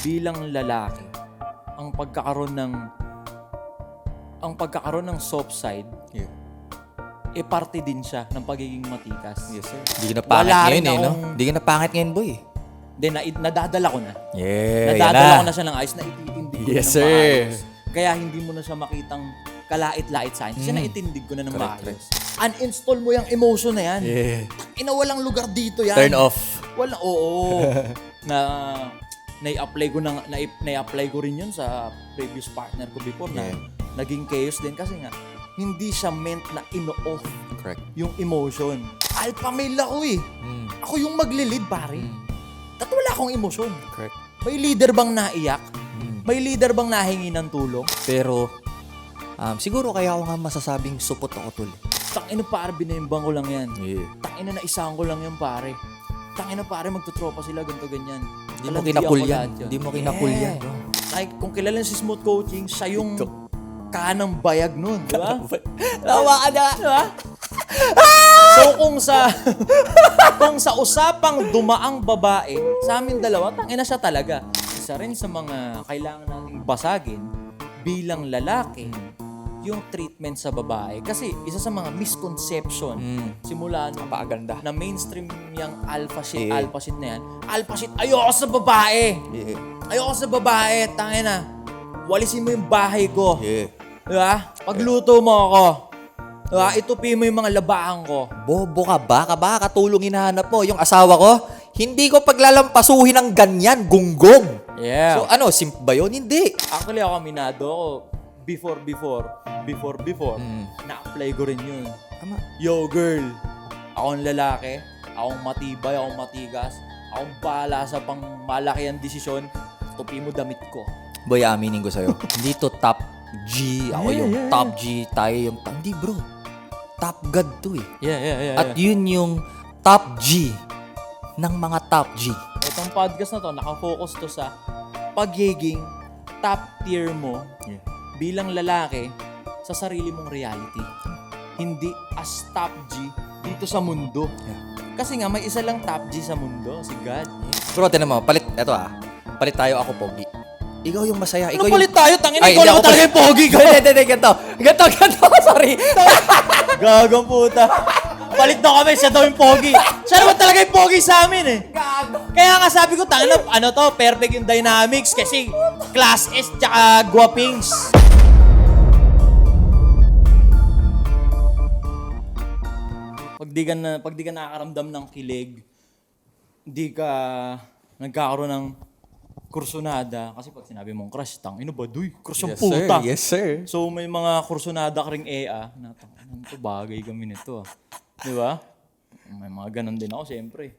bilang lalaki, ang pagkakaroon ng soft side, parte din siya ng pagiging matikas. Yes, sir. Hindi ka na pangit ngayon no? Hindi ka na pangit ngayon, boy. Then, nadadala ko na. Yeah, Nadadala ko na siya ng ayos, naitindig ko Yes, na ng sir. maayos. Kaya hindi mo na siya makitang kalait-lait sa akin. Kasi naitindig ko na ng Correct, maayos. Uninstall mo yung emotion na yan. Yeah. Walang lugar dito yan. Turn off. Oo. Na-apply ko rin yun sa previous partner ko before na naging chaos din kasi nga hindi siya meant na ino-off Correct. yung emotion. Alpha male ako eh. Ako yung maglilid pare. At wala akong emosyon. Correct. May leader bang naiyak? May leader bang nahingi ng tulong? Pero, siguro kaya ako nga masasabing supot ako, tol. Tangina pare, binimbang ko lang yan. Yeah. Tangina na isahan ko lang yan pare. Tangina pare, magtutropa sila ganito ganyan. Hindi mo Walang kinakul ako yan. lahat Hindi mo kinakul yan. Bro. Like, kung kilala si Smooth Coaching, siya yung kanang bayag nun, di ba? Tawa ka na. Diba? So, kung sa usapang dumaang babae, sa amin dalawa, tangina siya talaga. Isa rin sa mga kailangan nating basagin bilang lalaki, yung treatment sa babae. Kasi isa sa mga misconception, simula nung Napakaganda. na mainstream yung alpha shit na yan. Alpha shit, ayoko sa babae! Yeah. Ayoko sa babae, tangina. Walisin mo yung bahay ko. Yeah. Diba? Pagluto mo ako. Diba? Itupi mo yung mga labaan ko. Bobo ka ba? Katulong hinahanap mo. Yung asawa ko, hindi ko paglalampasuhin ng ganyan, gunggong. Yeah. So simp ba yun? Hindi. Actually, ako aminado ako. Before, na-apply ko rin yun. Tama. Yo, girl. Akong lalaki. Akong matibay. Akong matigas. Akong bahala sa pang malaki ang desisyon. Tupi mo damit ko. Boy, aminin ko sa'yo. Hindi to top G. Ako yung top G. Tayo yung top. Hindi, bro. Top God to eh. Yeah. At yun yung top G ng mga top G. Itong podcast na to, nakafocus to sa pagiging top tier mo bilang lalaki sa sarili mong reality. Hindi as top G dito sa mundo. Kasi nga, may isa lang top G sa mundo, si God. Bro, tinan mo. Palit tayo, ako pogi. Ikaw yung masaya. Ano Ikaw palit tayo? Tangina, Ay, ikaw hindi lang ako talaga yung pogi ko. Hindi, ganito. Sorry. Gagang puta. Palit na kami, siya daw yung pogi. Siya naman talaga yung pogi sa amin eh. Kaya nga sabi ko, tangina, perfect yung dynamics kasi class S tsaka guwapings. Pag di ka nakakaramdam ng kilig, di ka nagkakaroon ng kursunada. Kasi pag sinabi mong crush, tangina ba, duy, crush ang puta. Yes, sir. So may mga kursunada ka ring EA na tangan to, bagay kami nito. Di ba? May mga ganun din ako, siyempre.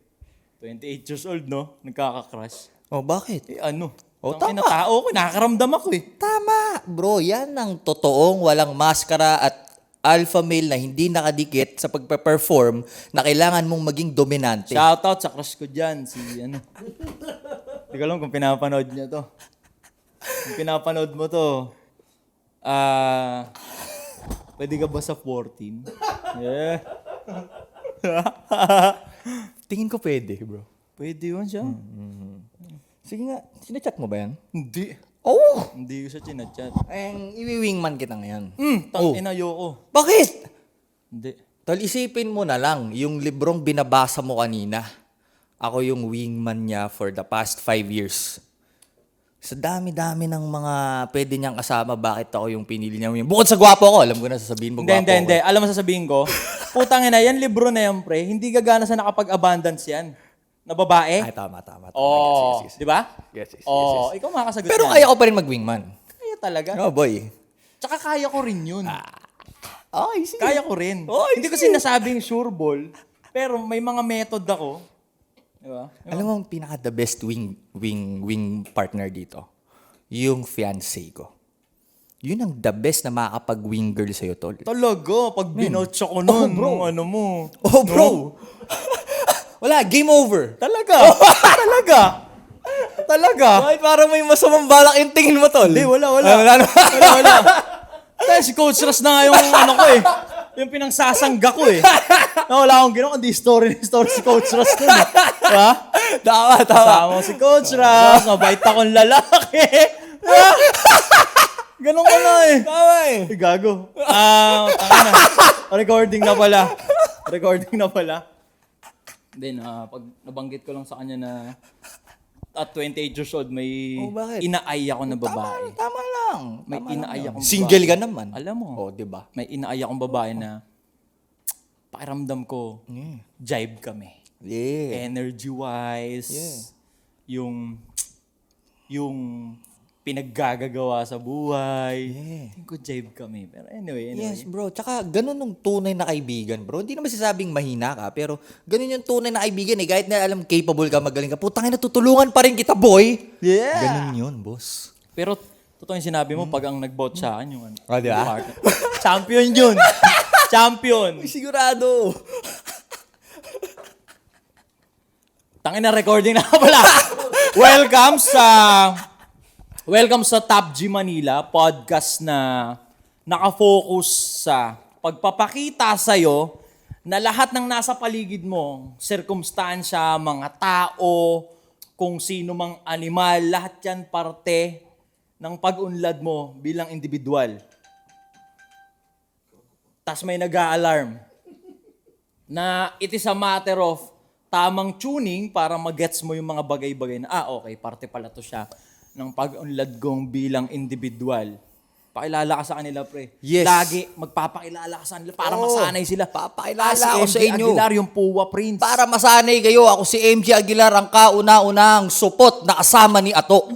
28 years old, no? Nagkaka-crush. Oh, bakit? Tangina, tao ko, nakakaramdam ako eh. Tama, bro. Yan ang totoong walang maskara at alpha male na hindi nakadikit sa pagpe-perform na kailangan mong maging dominante. Shoutout sa crush ko dyan, si Hindi ko alam kung pinapanood niya to. Kung pinapanood mo to, pwede ka ba sa 14? Yeah. Tingin ko pwede, bro. Pwede yun siya. Sige nga, sinachat mo ba yan? Hindi. Oh! Hindi ko siya chinachat. Iwi-wingman kita ngayon. Tangina, ayoko. Bakit? Hindi. Tol, isipin mo na lang, yung librong binabasa mo kanina, ako yung wingman niya for the past 5 years. Sa dami-dami ng mga pwede niyang kasama, bakit ako yung pinili niya? Bukod sa gwapo ko, alam ko na sasabihin mo gwapo Hindi. Alam mo sasabihin ko? Putang ina, yan libro na yan, pre. Hindi gagana sa nakapag-abundance yan. Na babae. Ay, tama. Oo. Yes. Di ba? Yes. Oo. Ikaw makakasagot Pero yan. kaya ko pa rin mag-wingman. Kaya talaga. Oh, boy. Tsaka kaya ko rin yun. Ay, sige. Kaya ko rin. Hindi ko sinasabing sure ball, pero may mga method ako. Di ba? Alam mo, ang pinaka-the best wing partner dito? Yung fiancé ko. Yun ang the best na makakapag-wing girl sa'yo, tol. Talaga, pag binotsa ko nun, bro. ano mo. Oh, bro. Wala, game over. Talaga. Talaga. Bakit parang may masamang balak yung tingin mo, tol? Hindi, wala. Wala. Kaya si Coach Ross na nga yung ano ko eh. yung pinangsasangga ko eh. Na wala akong ginawa, kundi story si Coach Ross nun eh. Diba? Tama. Kasama ko si Coach Ross, mabait akong lalaki. Ganun ko na eh. Tama eh. Gago. Tanga na. Recording na pala. Then, pag nabanggit ko lang sa kanya na at 28 years old, may bakit? inaay ako na babae. Tama lang. May inaay akong babae. Single ka naman. Alam mo. Oh, di ba? May inaay akong babae na pakiramdam ko, jive kami. Yeah. Energy-wise, yung pinaggagawa sa buhay. Tingin ko jive kami. Pero anyway. Yes, bro. Tsaka, ganun yung tunay na kaibigan, bro. Hindi naman sasabing mahina ka, pero ganun yung tunay na kaibigan eh. Kahit na alam, capable ka, magaling ka. Putang ina, tutulungan pa rin kita, boy. Yeah. Ganun yun, boss. Pero, totoo yung sinabi mo, pag ang nag-vote sa akin, yung Di ba? champion yun. Champion. Sigurado. Tangin na recording na pala. Welcome sa Top G Manila, podcast na nakafocus sa pagpapakita sa'yo na lahat ng nasa paligid mo, sirkumstansya, mga tao, kung sino mang animal, lahat yan parte ng pag-unlad mo bilang individual. Tas may nag-a-alarm na it is a matter of tamang tuning para mag-gets mo yung mga bagay-bagay na, okay, parte pala to siya ng pag-unlad kong bilang individual. Pakilala ka sa kanila, pre. Yes. Lagi magpapakilala ka sa kanila para masanay sila. Papakilala Si ako MJ sa inyo. Aguilar, yung Puwa Prince. Para masanay kayo, ako si MJ Aguilar, ang kauna-unahang supot na kasama ni Ato.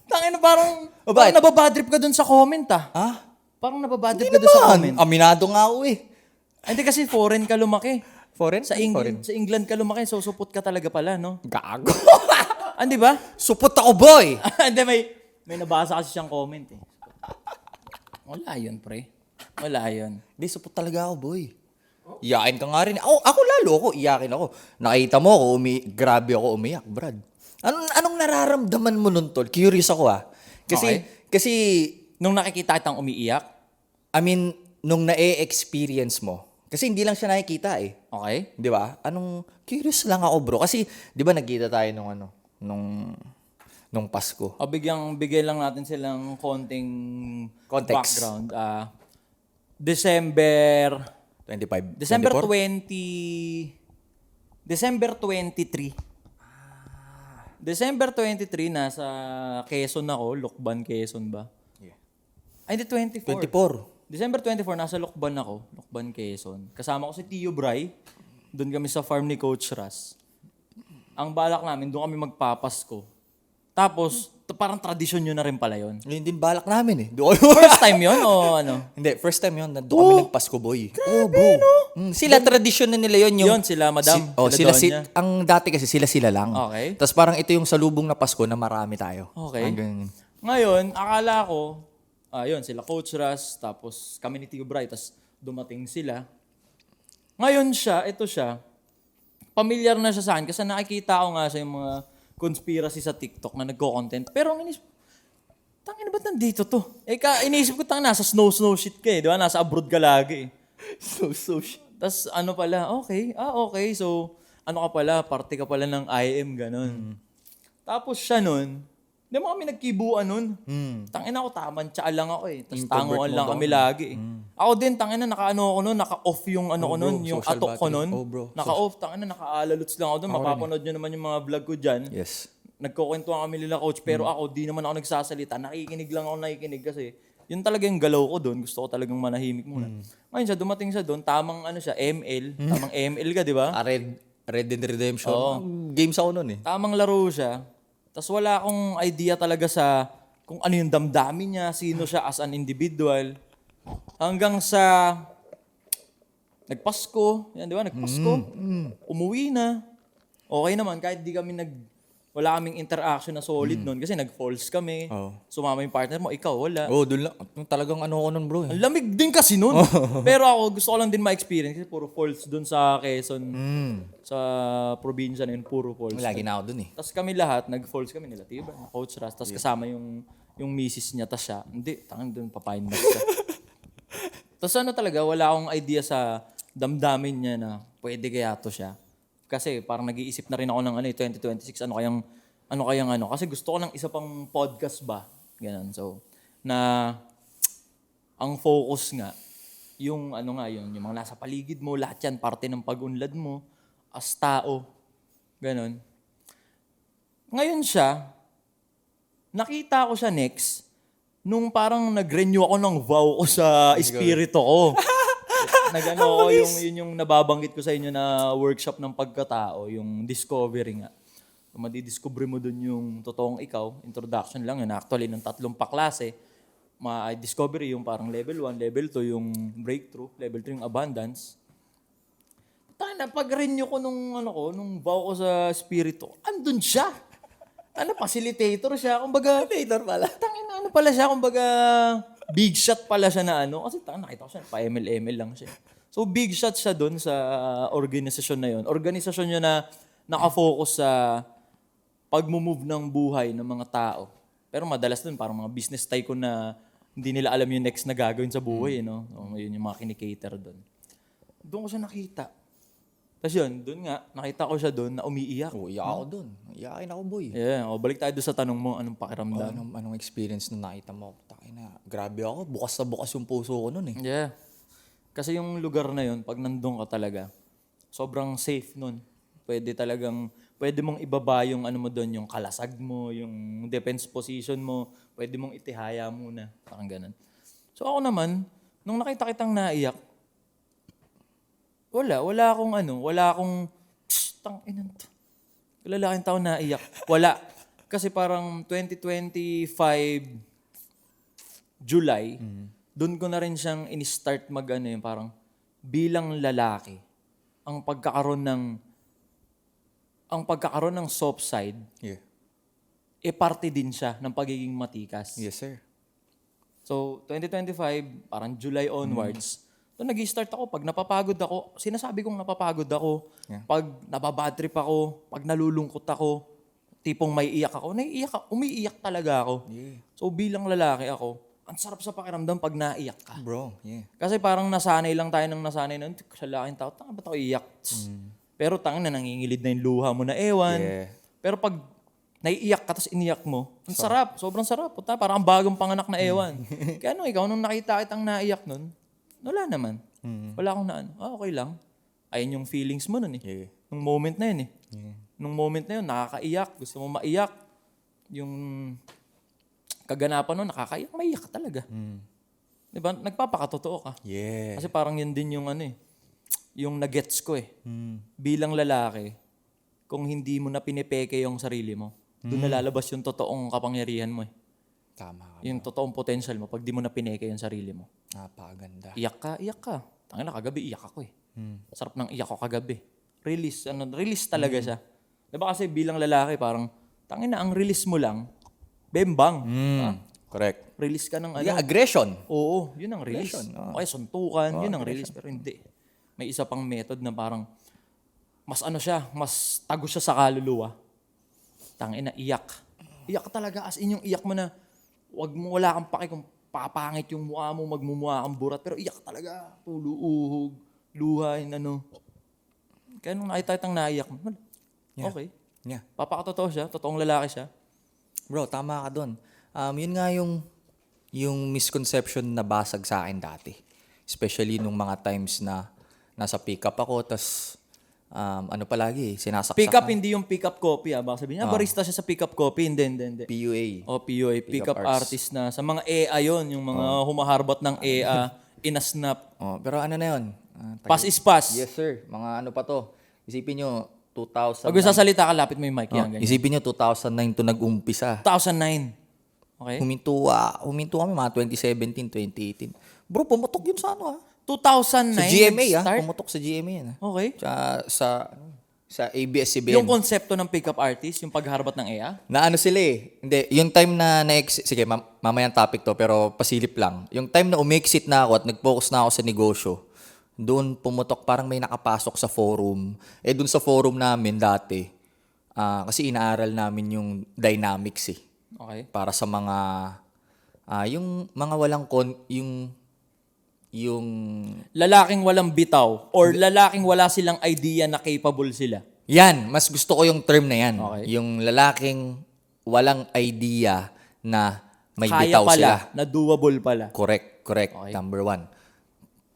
Tangina, parang Bakit? nababadrip ka dun sa comment, ah. Ha? Parang nababadrip ka dun sa comment. Aminado nga ako eh. Hindi kasi foreign ka lumaki. Foreign? Sa England ka lumaki, so supot ka talaga pala, no? Gago. Di ba? Supot ako, boy. Hindi, may nabasa kasi siyang comment eh. Wala yun, pre. Wala yun. Hindi, supot talaga ako, boy. Iyakin ka nga rin. Ako lalo ako, iyakin ako. Nakita mo ako, grabe ako umiyak, Brad. Anong nararamdaman mo nun, tol? Curious ako, ah. Kasi, Nung nakikita kitang umiiyak, I mean, nung na-experience mo, kasi hindi lang siya nakikita eh. okay? Di ba? Curious lang ako, bro. Kasi, di ba nagkita tayo nung Pasko. Bigay lang natin silang konting Context. background. December 25. December 24? 20 December 23. December 23 nasa Quezon ako, Lokban, Quezon ba? Yeah. Ay, hindi 24. 24. December 24 nasa Lokban ako, Lokban, Quezon. Kasama ko si Tio Bray. Doon kami sa farm ni Coach Ras. Ang balak namin, doon kami magpapasko. Tapos, parang tradisyon yun na rin pala yun. Yun din balak namin eh. First time yun o ano? Hindi, first time yun. Nandun kami nagpasko, boy. Oh, bro. Sila, tradisyon na nila yun. Yun, sila, madam. Sila, Donya. ang dati kasi sila lang. Okay. Tapos parang ito yung salubong na Pasko na marami tayo. Okay. Hanggang, Ngayon, akala ko, yun, sila Coach Ras, tapos kami ni Tio Bray, tapos dumating sila. Ngayon ito siya, familiar na siya sa akin kasi nakikita ko nga sa yung mga conspiracy sa TikTok na nagko-content. Pero ang inisip, tangina ba't nandito to? Iniisip ko, nasa snow shit ka eh, di ba? Nasa abroad ka lagi eh. so shit. Tapos ano pala, okay. So, ano ka pala, party ka pala ng IM, ganun. Tapos siya nun, hindi mo kami nagkibuan nun. Tangina ko, taman-tsaa lang ako eh. Tapos tanguan lang kami lagi eh. Ako din, tangina, naka-ano ako nun, naka-off yung ano ko nun, yung social atok ko battery. nun. Oh, bro. Naka-off, tangina, naka-alaluts lang ako dun. Mapapanood nyo naman yung mga vlog ko dyan. Yes. Nagkukwentuhan kami nila coach, pero ako, di naman ako nagsasalita. Nakikinig kasi yun talaga yung galaw ko doon. Gusto ko talagang manahimik muna. Ngayon siya, dumating siya doon, tamang ano siya, tamang ML ka, di ba? Red Dead Redemption. Oo. Games ako nun eh. Tamang laro siya. Tapos wala akong idea talaga sa kung ano yung damdamin niya, sino siya as an individual. Hanggang sa nagpasko, yan di ba? Nagpasko. Umuwi na. Okay naman, kahit di kami wala kaming interaction na solid nun kasi nag-falls kami. Oo. Sumama yung partner mo, ikaw wala. Doon lang. Talagang ano ko nun, bro. Ang lamig din kasi nun. Pero ako, gusto ko lang din ma-experience kasi puro falls dun sa Quezon. Sa probinsya na yun, puro falls. Lagi na ako dun eh. Tapos kami lahat, nag-falls kami nila, diba? Coach Ras, tapos kasama yung misis niya, tapos siya, hindi, tangan doon, papayin na siya. Tapos ano talaga, wala akong idea sa damdamin niya na pwede kaya to siya. Kasi parang nag-iisip na rin ako ng 2026, ano. Kasi gusto ko ng isa pang podcast ba? Ganun. So, na ang focus nga, yung yung mga nasa paligid mo, lahat yan, parte ng pag-unlad mo, as tao. Ganun. Ngayon siya, nakita ko siya next, nung parang nag-renew ako ng vow ko sa espiritu ko. Nagano ako yun yung nababanggit ko sa inyo na workshop ng pagkatao, yung discovery nga. So, madidiscover mo dun yung totoong ikaw. Introduction lang yun. Actually, ng 3 paklase. Discovery yung parang level 1, level 2 yung breakthrough, level 3 yung abundance. Pag-renew ko nung vow ko sa espiritu, andun siya. Facilitator siya. Kumbaga, Pala. pala siya, kumbaga, big shot pala siya na kasi nakita ko siya, pa-ML lang siya. So, big shot siya doon sa organisasyon na yun. Organisasyon niya na nakafocus sa pag-move ng buhay ng mga tao. Pero madalas doon, parang mga business tycoon na hindi nila alam yung next na gagawin sa buhay, no? So, yun yung mga kinikater doon. Doon ko siya nakita. Tapos yun, doon nga, nakita ko siya doon na umiiyak. Iyak ako dun. Iyakin ako, boy. Yeah, balik tayo doon sa tanong mo, anong pakiramdam? Anong experience na nakita mo? Takina, grabe ako. Bukas na bukas yung puso ko nun eh. Yeah. Kasi yung lugar na yun, pag nandun ka talaga, sobrang safe nun. Pwede mong ibaba yung mo doon, yung kalasag mo, yung defense position mo, pwede mong itihaya muna. Parang ganun. So ako naman, nung nakita kitang naiyak, wala akong, tang-inan to. Lalaking tao naiyak. Wala. Kasi parang 2025 July, doon ko na rin siyang in-start yung parang bilang lalaki, ang pagkakaroon ng soft side, Yeah. parte din siya ng pagiging matikas. Yes, sir. So, 2025, parang July onwards, doon nag-start ako. Pag napapagod ako, sinasabi kong napapagod ako. Yeah. Pag nababadtrip ako, pag nalulungkot ako, tipong may iyak ako, umiiyak talaga ako. Yeah. So, bilang lalaki ako, ang sarap sa pakiramdam pag naiyak ka. Bro, yeah. Kasi parang nasanay lang tayo ng nasanay na, sa laking tao, tanga ba't ako iyak? Pero nangingilid na yung luha mo na ewan. Yeah. Pero pag naiiyak ka, tapos iniyak mo, ang sarap, sobrang sarap. Puta, parang ang bagong panganak na ewan. Kaya ikaw, nung nakita kitang naiyak nun, wala naman. Wala akong okay lang. Ayun yung feelings mo nun eh. Yeah. Nung moment na yun eh. Yeah. Nung moment na yun, nakakaiyak, gusto mo maiyak. Yung kaganapan nun, nakakaiyak, maiyak ka talaga. Diba? Nagpapakatotoo ka. Yeah. Kasi parang yun din yung yung nagets ko eh. Bilang lalaki, kung hindi mo na pinipeke yung sarili mo, doon nalalabas yung totoong kapangyarihan mo eh. Tama ka. Yung totoong potential mo pag di mo na pineke yung sarili mo. Napakaganda. Iyak ka. Tangina, kagabi iyak ako eh. Sarap ng iyak ko kagabi. Release talaga siya. Diba kasi bilang lalaki parang, tangina, ang release mo lang, bembang. Correct. Release ka ng Yeah, aggression. Oo, yun ang release. Aggression, Okay, suntukan, yun ang release. Pero hindi. May isa pang method na parang, mas mas tago siya sa kaluluwa. Tangina, iyak. Iyak ka talaga, as in yung iyak mo na, wala kang pake kung papangit yung mukha mo, magmumukha kang burat, pero iyak ka talaga. Uhog, luha, Kaya nung nakita kitang naiyak mo, okay. Yeah. Papakatotoo siya, totoong lalaki siya. Bro, tama ka dun. Yun nga yung misconception na basag sa akin dati. Especially nung mga times na nasa pick-up ako, tas palagi, sinasaksak. Pick-up, hindi yung pick-up copy. Baka sabihin niya, barista siya sa pick-up copy. Hindi. PUA. PUA, pick-up artist na. Sa mga EA yon, yung mga humaharbat ng EA, inasnap. Pero ano na yun? Pass is pass. Yes, sir. Mga pa to. Isipin nyo, 2000. Pag sasalita ka, lapit mo yung mic. Yan, ganyan. Isipin nyo, 2009 to nag-umpisa. 2009. Okay? Huminto kami mga 2017, 2018. Bro, pumutok yun sa 2009 Sa GMA start? Pumutok sa GMA yan. Okay. Sa ABS-CBN. Yung konsepto ng pick-up artist, yung pagharbat ng EA? Na sila eh. Hindi, yung time na sige, mamayang topic to, pero pasilip lang. Yung time na umexit na ako at nag-focus na ako sa negosyo, doon pumutok, parang may nakapasok sa forum. Doon sa forum namin dati, kasi inaaral namin yung dynamics eh. Okay. Para sa mga, yung mga walang, yung yung Lalaking walang bitaw or lalaking wala silang idea na capable sila. yan, mas gusto ko yung term na yan. Okay. Yung lalaking walang idea na may Kaya bitaw pala, sila. na doable pala. Correct. Okay. Number 1.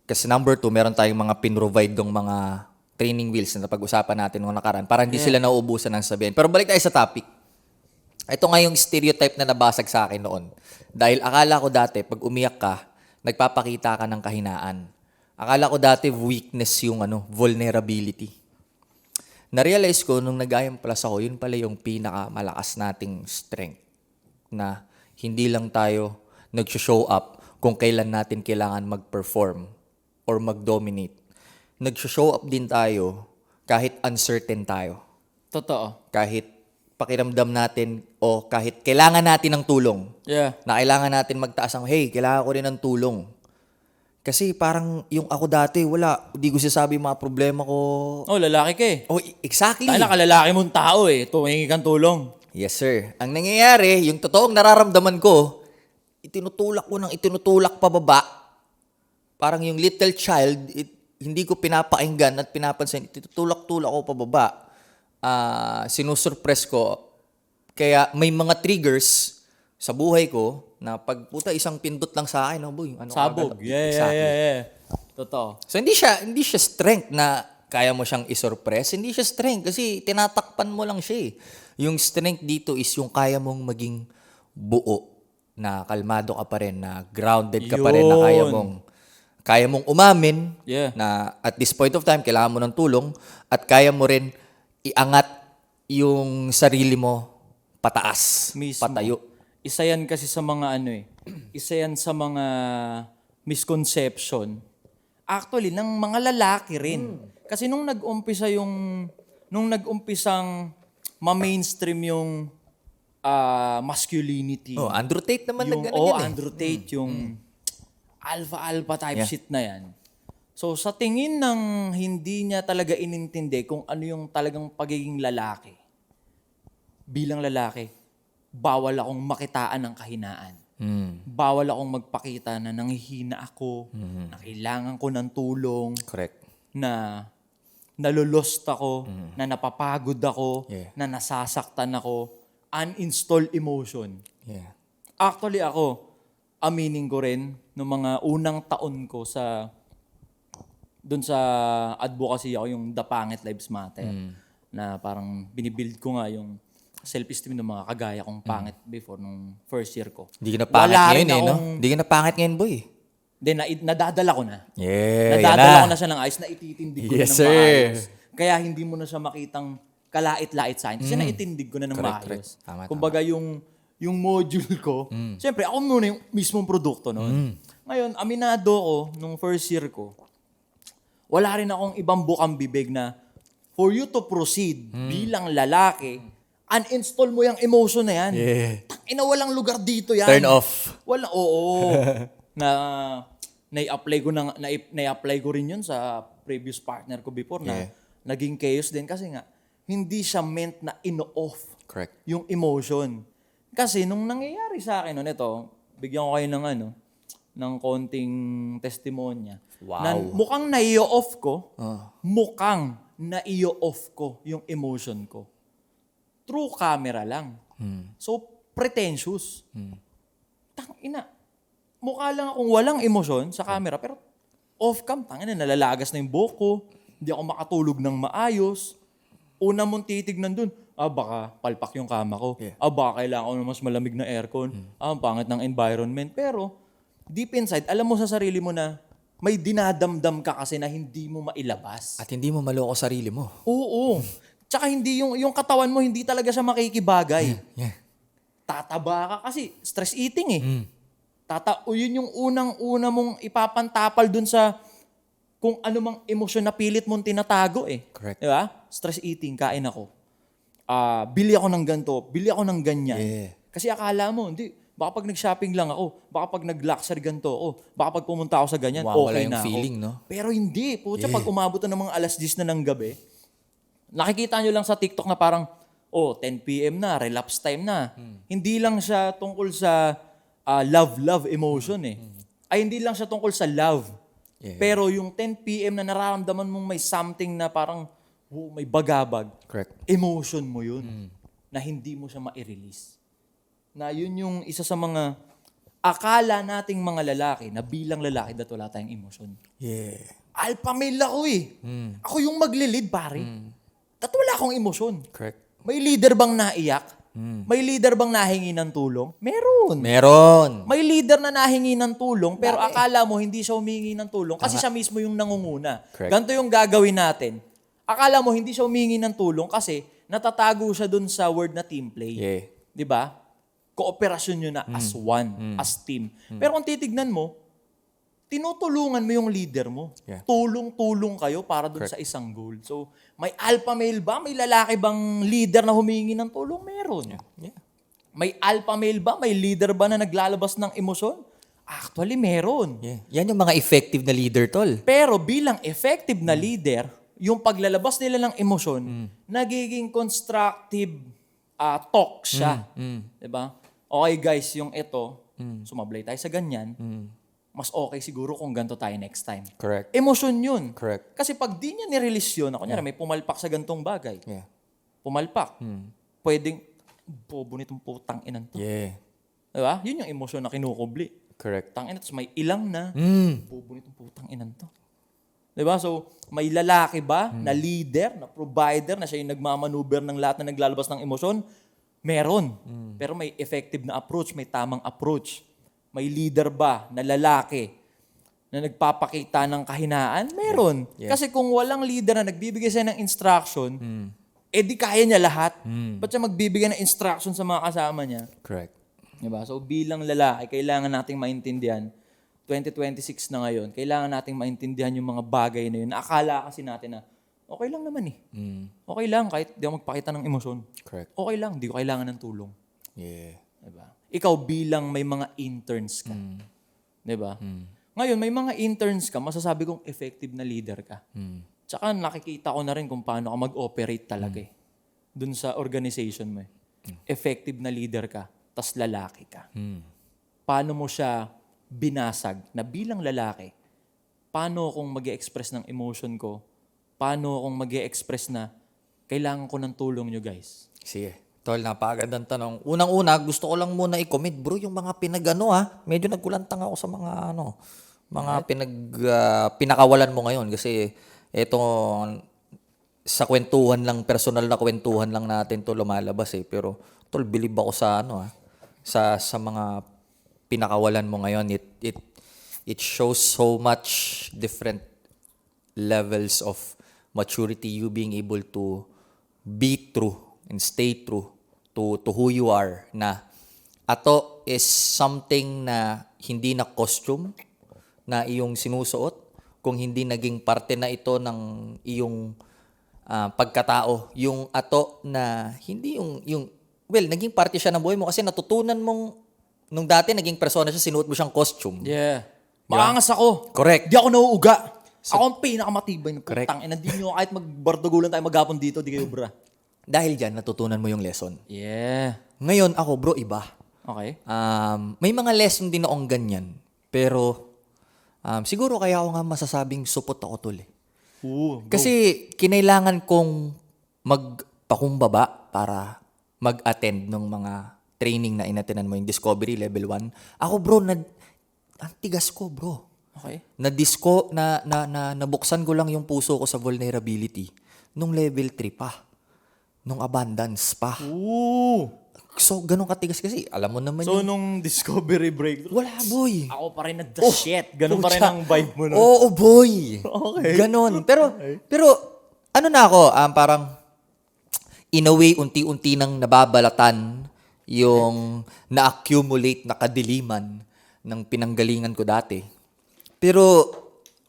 Kasi number 2, meron tayong mga pin-provide ng mga training wheels na napag-usapan natin nung nakaraan para hindi sila nauubusan ng sabihin. Pero balik tayo sa topic. Ito nga yung stereotype na nabasag sa akin noon. Dahil akala ko dati, pag umiyak ka, nagpapakita ka ng kahinaan. Akala ko dati weakness yung vulnerability. Na-realize ko nung nag-IM Plus ako, yun pala yung pinakamalakas nating strength. Na hindi lang tayo nag-show up kung kailan natin kailangan mag-perform or mag-dominate. Nag-show up din tayo kahit uncertain tayo. Totoo. Kahit pakiramdam natin o kahit kailangan natin ng tulong. Yeah. Na kailangan natin magtaas ng, hey, kailangan ko rin ng tulong. Kasi parang yung ako dati, hindi ko sasabi yung mga problema ko. Oh, lalaki ka eh. Oh, exactly. Dahil nakalalaki mong tao eh. Tumingi kang tulong. Yes, sir. Ang nangyayari, yung totoong nararamdaman ko, itinutulak pababa. Parang yung little child, hindi ko pinapakinggan at pinapansin, itutulak-tulak ko pababa. Sinusurpress ko. Kaya may mga triggers sa buhay ko na pag isang pindot lang sa akin, boy, Sabog. agad? Yeah. Totoo. So hindi siya strength na kaya mo siyang isurpress. Hindi siya strength kasi tinatakpan mo lang siya eh. Yung strength dito is yung kaya mong maging buo, na kalmado ka pa rin, na grounded ka pa rin, na kaya mong umamin na at this point of time kailangan mo ng tulong at kaya mo rin iangat yung sarili mo pataas, Mismo. patayo. Isa yan kasi sa mga isa yan sa mga misconception. Actually, ng mga lalaki rin. Kasi nung nag-umpisang ma-mainstream yung masculinity. Oh, Andrew Tate naman yung, nag-ano yan eh. Andrew Tate, yung alpha type shit na yan. So, sa tingin ng hindi niya talaga inintindi kung ano yung talagang pagiging lalaki, bilang lalaki, bawal akong makitaan ng kahinaan. Bawal akong magpakita na nanghihina ako, na kailangan ko ng tulong, Correct. na nalulost ako, na napapagod ako, Yeah. na nasasaktan ako, uninstall emotion. Yeah. Actually ako, aminin ko rin, nung mga unang taon ko doon sa advocacy ako, yung The Pangit Lives Matter, na parang binibuild ko nga yung self-esteem ng mga kagaya kong pangit before nung first year ko. Hindi ka na pangit Wala ngayon rin eh, no? akong- Hindi ka na pangit ngayon, boy. Then, nadadala ko na. Yeah, Nadadala ko na siya ng ayos, na ititindig ko Yes, na ng sir. maayos. Kaya hindi mo na siya makitang kalait-lait sa akin. Kasi naitindig ko na ng Correct, maayos. correct. Tama, Kumbaga yung module ko, siyempre ako muna yung mismong produkto noon. Ngayon, aminado ko, nung first year ko, wala rin akong ibang bukang bibig na for you to proceed bilang lalaki, uninstall mo yung emotion na yan. Yeah. Ina, walang lugar dito yan. Turn off. Wala, oo. Na-apply ko rin yun sa previous partner ko before na naging chaos din kasi nga hindi siya meant na ino-off Correct. yung emotion. Kasi nung nangyayari sa akin ito, bigyan ko kayo ng konting testimonya. Wow. Na mukhang na-i-off ko, mukhang na-i-off ko yung emotion ko. Through camera lang. So, pretentious. Tangina. Mukha lang akong walang emosyon sa camera, pero off-cam, tangina, nalalagas na yung buhok ko. Hindi ako makatulog ng maayos. Una mong titignan dun, baka palpak yung kama ko. Yeah. Baka kailangan ko ng mas malamig na aircon. Ang pangit ng environment. Pero, deep inside, alam mo sa sarili mo na may dinadamdam ka kasi na hindi mo mailabas. At hindi mo maloko sarili mo. Oo. Tsaka hindi yung katawan mo, hindi talaga siya makikibagay. Yeah. Tataba ka kasi stress eating eh. Yun yung unang-una mong ipapantapal dun sa kung ano mang emosyon na pilit mong tinatago eh. Correct. Di ba? Stress eating, kain ako. Bili ako ng ganito, bili ako ng ganyan. Yeah. Kasi akala mo, hindi, baka pag nag-shopping lang ako, baka pag nag-luxury ganito ako, baka pag pumunta ako sa ganyan, Mawawala okay yung na feeling, ako. no? Pero hindi. Putya, pag umabot na ng mga alas 10 na ng gabi, nakikita nyo lang sa TikTok na parang, 10 p.m. na, relapse time na. Hindi lang siya tungkol sa love emotion eh. Ay, hindi lang siya tungkol sa love. Yeah. Pero yung 10 p.m. na nararamdaman mong may something na parang may bagabag, Correct. emotion mo yun na hindi mo siya ma-release. Na yun yung isa sa mga akala nating mga lalaki na bilang lalaki dat wala tayong emosyon. Yeah. Alpha male ako eh. Ako yung maglilid, pare. Dat wala akong emosyon. Correct. May leader bang naiyak? May leader bang nahingi ng tulong? Meron. Meron. May leader na nahingi ng tulong, pero akala mo hindi siya humingi ng tulong kasi siya mismo yung nangunguna. Correct. Ganito yung gagawin natin. Akala mo hindi siya humingi ng tulong kasi natatago siya dun sa word na team play. Yeah. 'Di ba? Kooperasyon yun na as one, as team. Pero kung titignan mo, tinutulungan mo yung leader mo. Yeah. Tulong-tulong kayo para dun sa isang goal. So, may alpha male ba? May lalaki bang leader na humingi ng tulong? Meron. Yeah. May alpha male ba? May leader ba na naglalabas ng emosyon? Actually, meron. Yeah. Yan yung mga effective na leader, tol. Pero bilang effective na leader, yung paglalabas nila ng emosyon, nagiging constructive talk siya. Diba? Okay guys, yung ito, sumablay tayo sa ganyan, mas okay siguro kung ganito tayo next time. Correct. Emosyon yun. Correct. Kasi pag di niya nirelease yun, ako may pumalpak sa gantong bagay. Yeah. Pumalpak. Pwedeng, bobo nitong putang inan to. Yeah. Diba? Yun yung emosyon na kinukubli. Correct. Tangina, tapos may ilang na, bobo nitong putang inan to. Diba? So, may lalaki ba na leader, na provider, na siya yung nagmamanuber ng lahat na naglalabas ng emosyon? Meron. Pero may effective na approach, may tamang approach. May leader ba na lalaki na nagpapakita ng kahinaan? Meron. Yeah. Kasi kung walang leader na nagbibigay sa'yo ng instruction, di kaya niya lahat. Ba't siya magbibigay ng instruction sa mga kasama niya? Correct. Diba? So bilang lalaki, kailangan nating maintindihan, 2026 na ngayon, kailangan nating maintindihan yung mga bagay na yun. Akala kasi natin na, okay lang naman eh. Okay lang, kahit di ako magpakita ng emosyon. Correct. Okay lang, di ko kailangan ng tulong. Yeah. Diba? Ikaw bilang may mga interns ka. Diba? Ngayon, may mga interns ka, masasabi kong effective na leader ka. Tsaka nakikita ko na rin kung paano ka mag-operate talaga eh. Dun sa organization mo eh. Effective na leader ka, tas lalaki ka. Paano mo siya binasag na bilang lalaki? Paano kung mag-e-express ng emotion ko? Paano kung mag-e-express na kailangan ko ng tulong nyo guys? Sige. Tol, napakagandang tanong. Unang-una, gusto ko lang muna i-comment, bro, yung mga medyo nagkulantang ako sa mga pinakawalan mo ngayon kasi ito sa kwentuhan lang, personal na kwentuhan lang natin to lumalabas eh. Pero tol, believe ako sa sa mga pinakawalan mo ngayon. It shows so much different levels of maturity, you being able to be true and stay true to who you are, na ato is something na hindi na costume na iyong sinusuot, kung hindi naging parte na ito ng iyong pagkatao, yung ato na hindi naging parte siya ng buhay mo kasi natutunan mong nung dati naging persona siya, sinuot mo siyang costume. Yeah. Maangas ako. Correct. Di ako nauuga. Ako ang pinakamatibay ng Correct. putang ina. Di nyo kahit magbardugulan tayo maghapon dito, di kayo bra. Dahil dyan, natutunan mo yung lesson. Yeah. Ngayon, ako bro, iba. Okay. May mga lesson din akong ganyan. Pero, siguro kaya ako nga masasabing supot ako tol eh. Kasi, kinailangan kong magpakumbaba para mag-attend ng mga training na inatinan mo, yung Discovery Level 1. Ako bro, ang tigas ko bro. Okay. Nabuksan ko lang yung puso ko sa vulnerability nung level 3 pa. Nung abundance pa. So, ganun katigas kasi. Alam mo naman So, nung Discovery Breakthrough, wala, boy. ako pa rin nag-the shit. Ganun pa rin ang vibe mo nun. Oo, boy. Okay. Ganon. Pero, ano na ako, parang, in a way, unti-unti nang nababalatan yung na-accumulate na kadiliman ng pinanggalingan ko dati. Pero,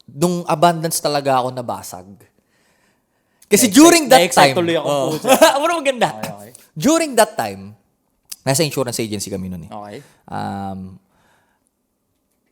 nung abundance talaga ako nabasag. Kasi during that time, tuloy ako. ano maganda? Okay. During that time, nasa insurance agency kami noon eh. Okay.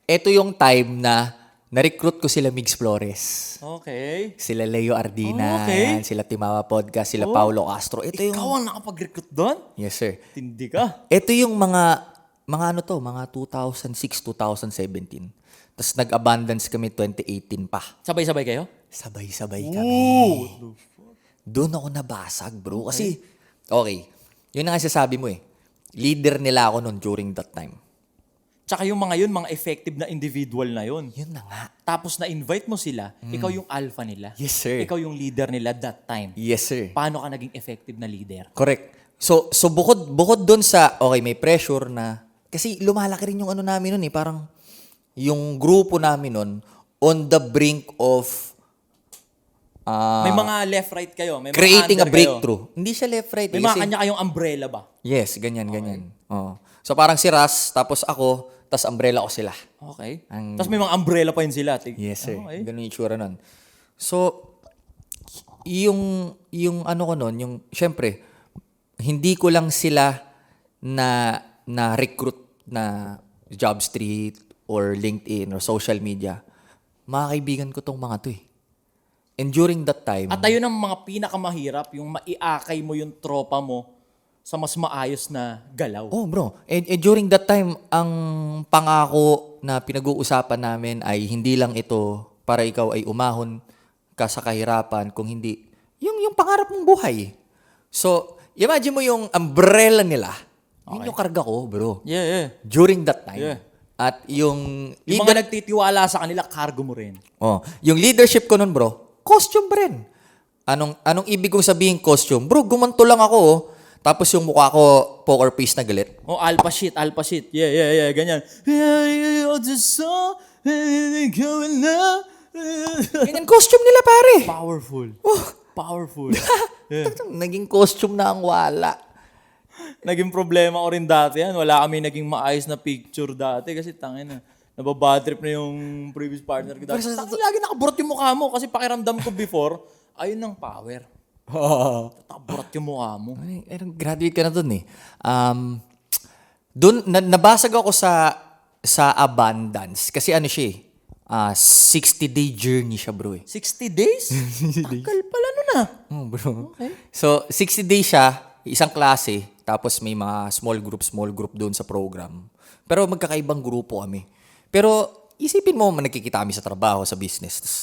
Ito yung time na na-recruit ko sila Migs Flores. Okay. Sila Leo Ardina, Okay. sila Timawa Podcast, sila Paulo Castro. Ito yung Ikaw ang nakapag-recruit doon? Yes, sir. Tindi ka. Ito yung mga 2006, 2017. Tapos nag-abundance kami 2018 pa. Sabay-sabay kayo? Sabay-sabay kami. Doon ako nabasag, bro. Kasi, okay, yun ang sasabi mo eh. Leader nila ako noon during that time. Tsaka yung mga yun, mga effective na individual na yun. Yun na nga. Tapos na-invite mo sila, ikaw yung alpha nila. Yes, sir. Ikaw yung leader nila that time. Yes, sir. Paano ka naging effective na leader? Correct. So bukod doon sa, okay, may pressure na, kasi lumalaki rin yung ano namin noon eh, parang yung grupo namin noon on the brink of May mga left-right kayo. May mga creating a under breakthrough. Hindi siya left-right. Kayo. May mga kanya kayong umbrella ba? Yes, ganyan. Oo. So parang si Ras, tapos ako, tapos umbrella ko sila. Okay. Tapos may mga umbrella pa yun sila. Yes, sir. Okay. Ganun yung itsura nun. So, yung ano ko nun, yung, syempre, hindi ko lang sila na recruit na Jobstreet or LinkedIn or social media. Mga kaibigan ko tong mga to eh. And during that time, At ayun ang mga pinakamahirap, yung maiakay mo yung tropa mo sa mas maayos na galaw. oh bro, during that time, ang pangako na pinag-uusapan namin ay hindi lang ito para ikaw ay umahon ka sa kahirapan, kung hindi, yung pangarap mong buhay. So, imagine mo yung umbrella nila. Yun yung karga ko, bro. Yeah. During that time. Yeah. At yung Yung mga nagtitiwala sa kanila, cargo mo rin. yung leadership ko nun, bro, costume pa rin. Anong ibig kong sabihin costume? Bro, gumanto lang ako, oh. Tapos yung mukha ko, poker face na galit. Oh, alpha shit. Yeah, ganyan. Ganyan costume nila, pare. Powerful. Powerful. Naging costume na ang wala. Naging problema ko rin dati yan. Wala kami naging maayos na picture dati kasi tangin na. Nababad trip na yung previous partner ko dati. Tangin, lagi nakaburot yung mukha mo kasi pakiramdam ko before, ayun ang power. Nakaburot yung mukha mo. Graduate ka na dun eh. Dun, nabasag ako sa abundance. Kasi ano siya eh. 60-day journey siya, bro eh. 60 days? Tagal pala nun ah. Oh, bro. Okay. So, 60 days siya, isang klase, tapos may mga small group doon sa program. Pero magkakaibang grupo kami. Pero isipin mo, nagkikita kami sa trabaho, sa business. Tas,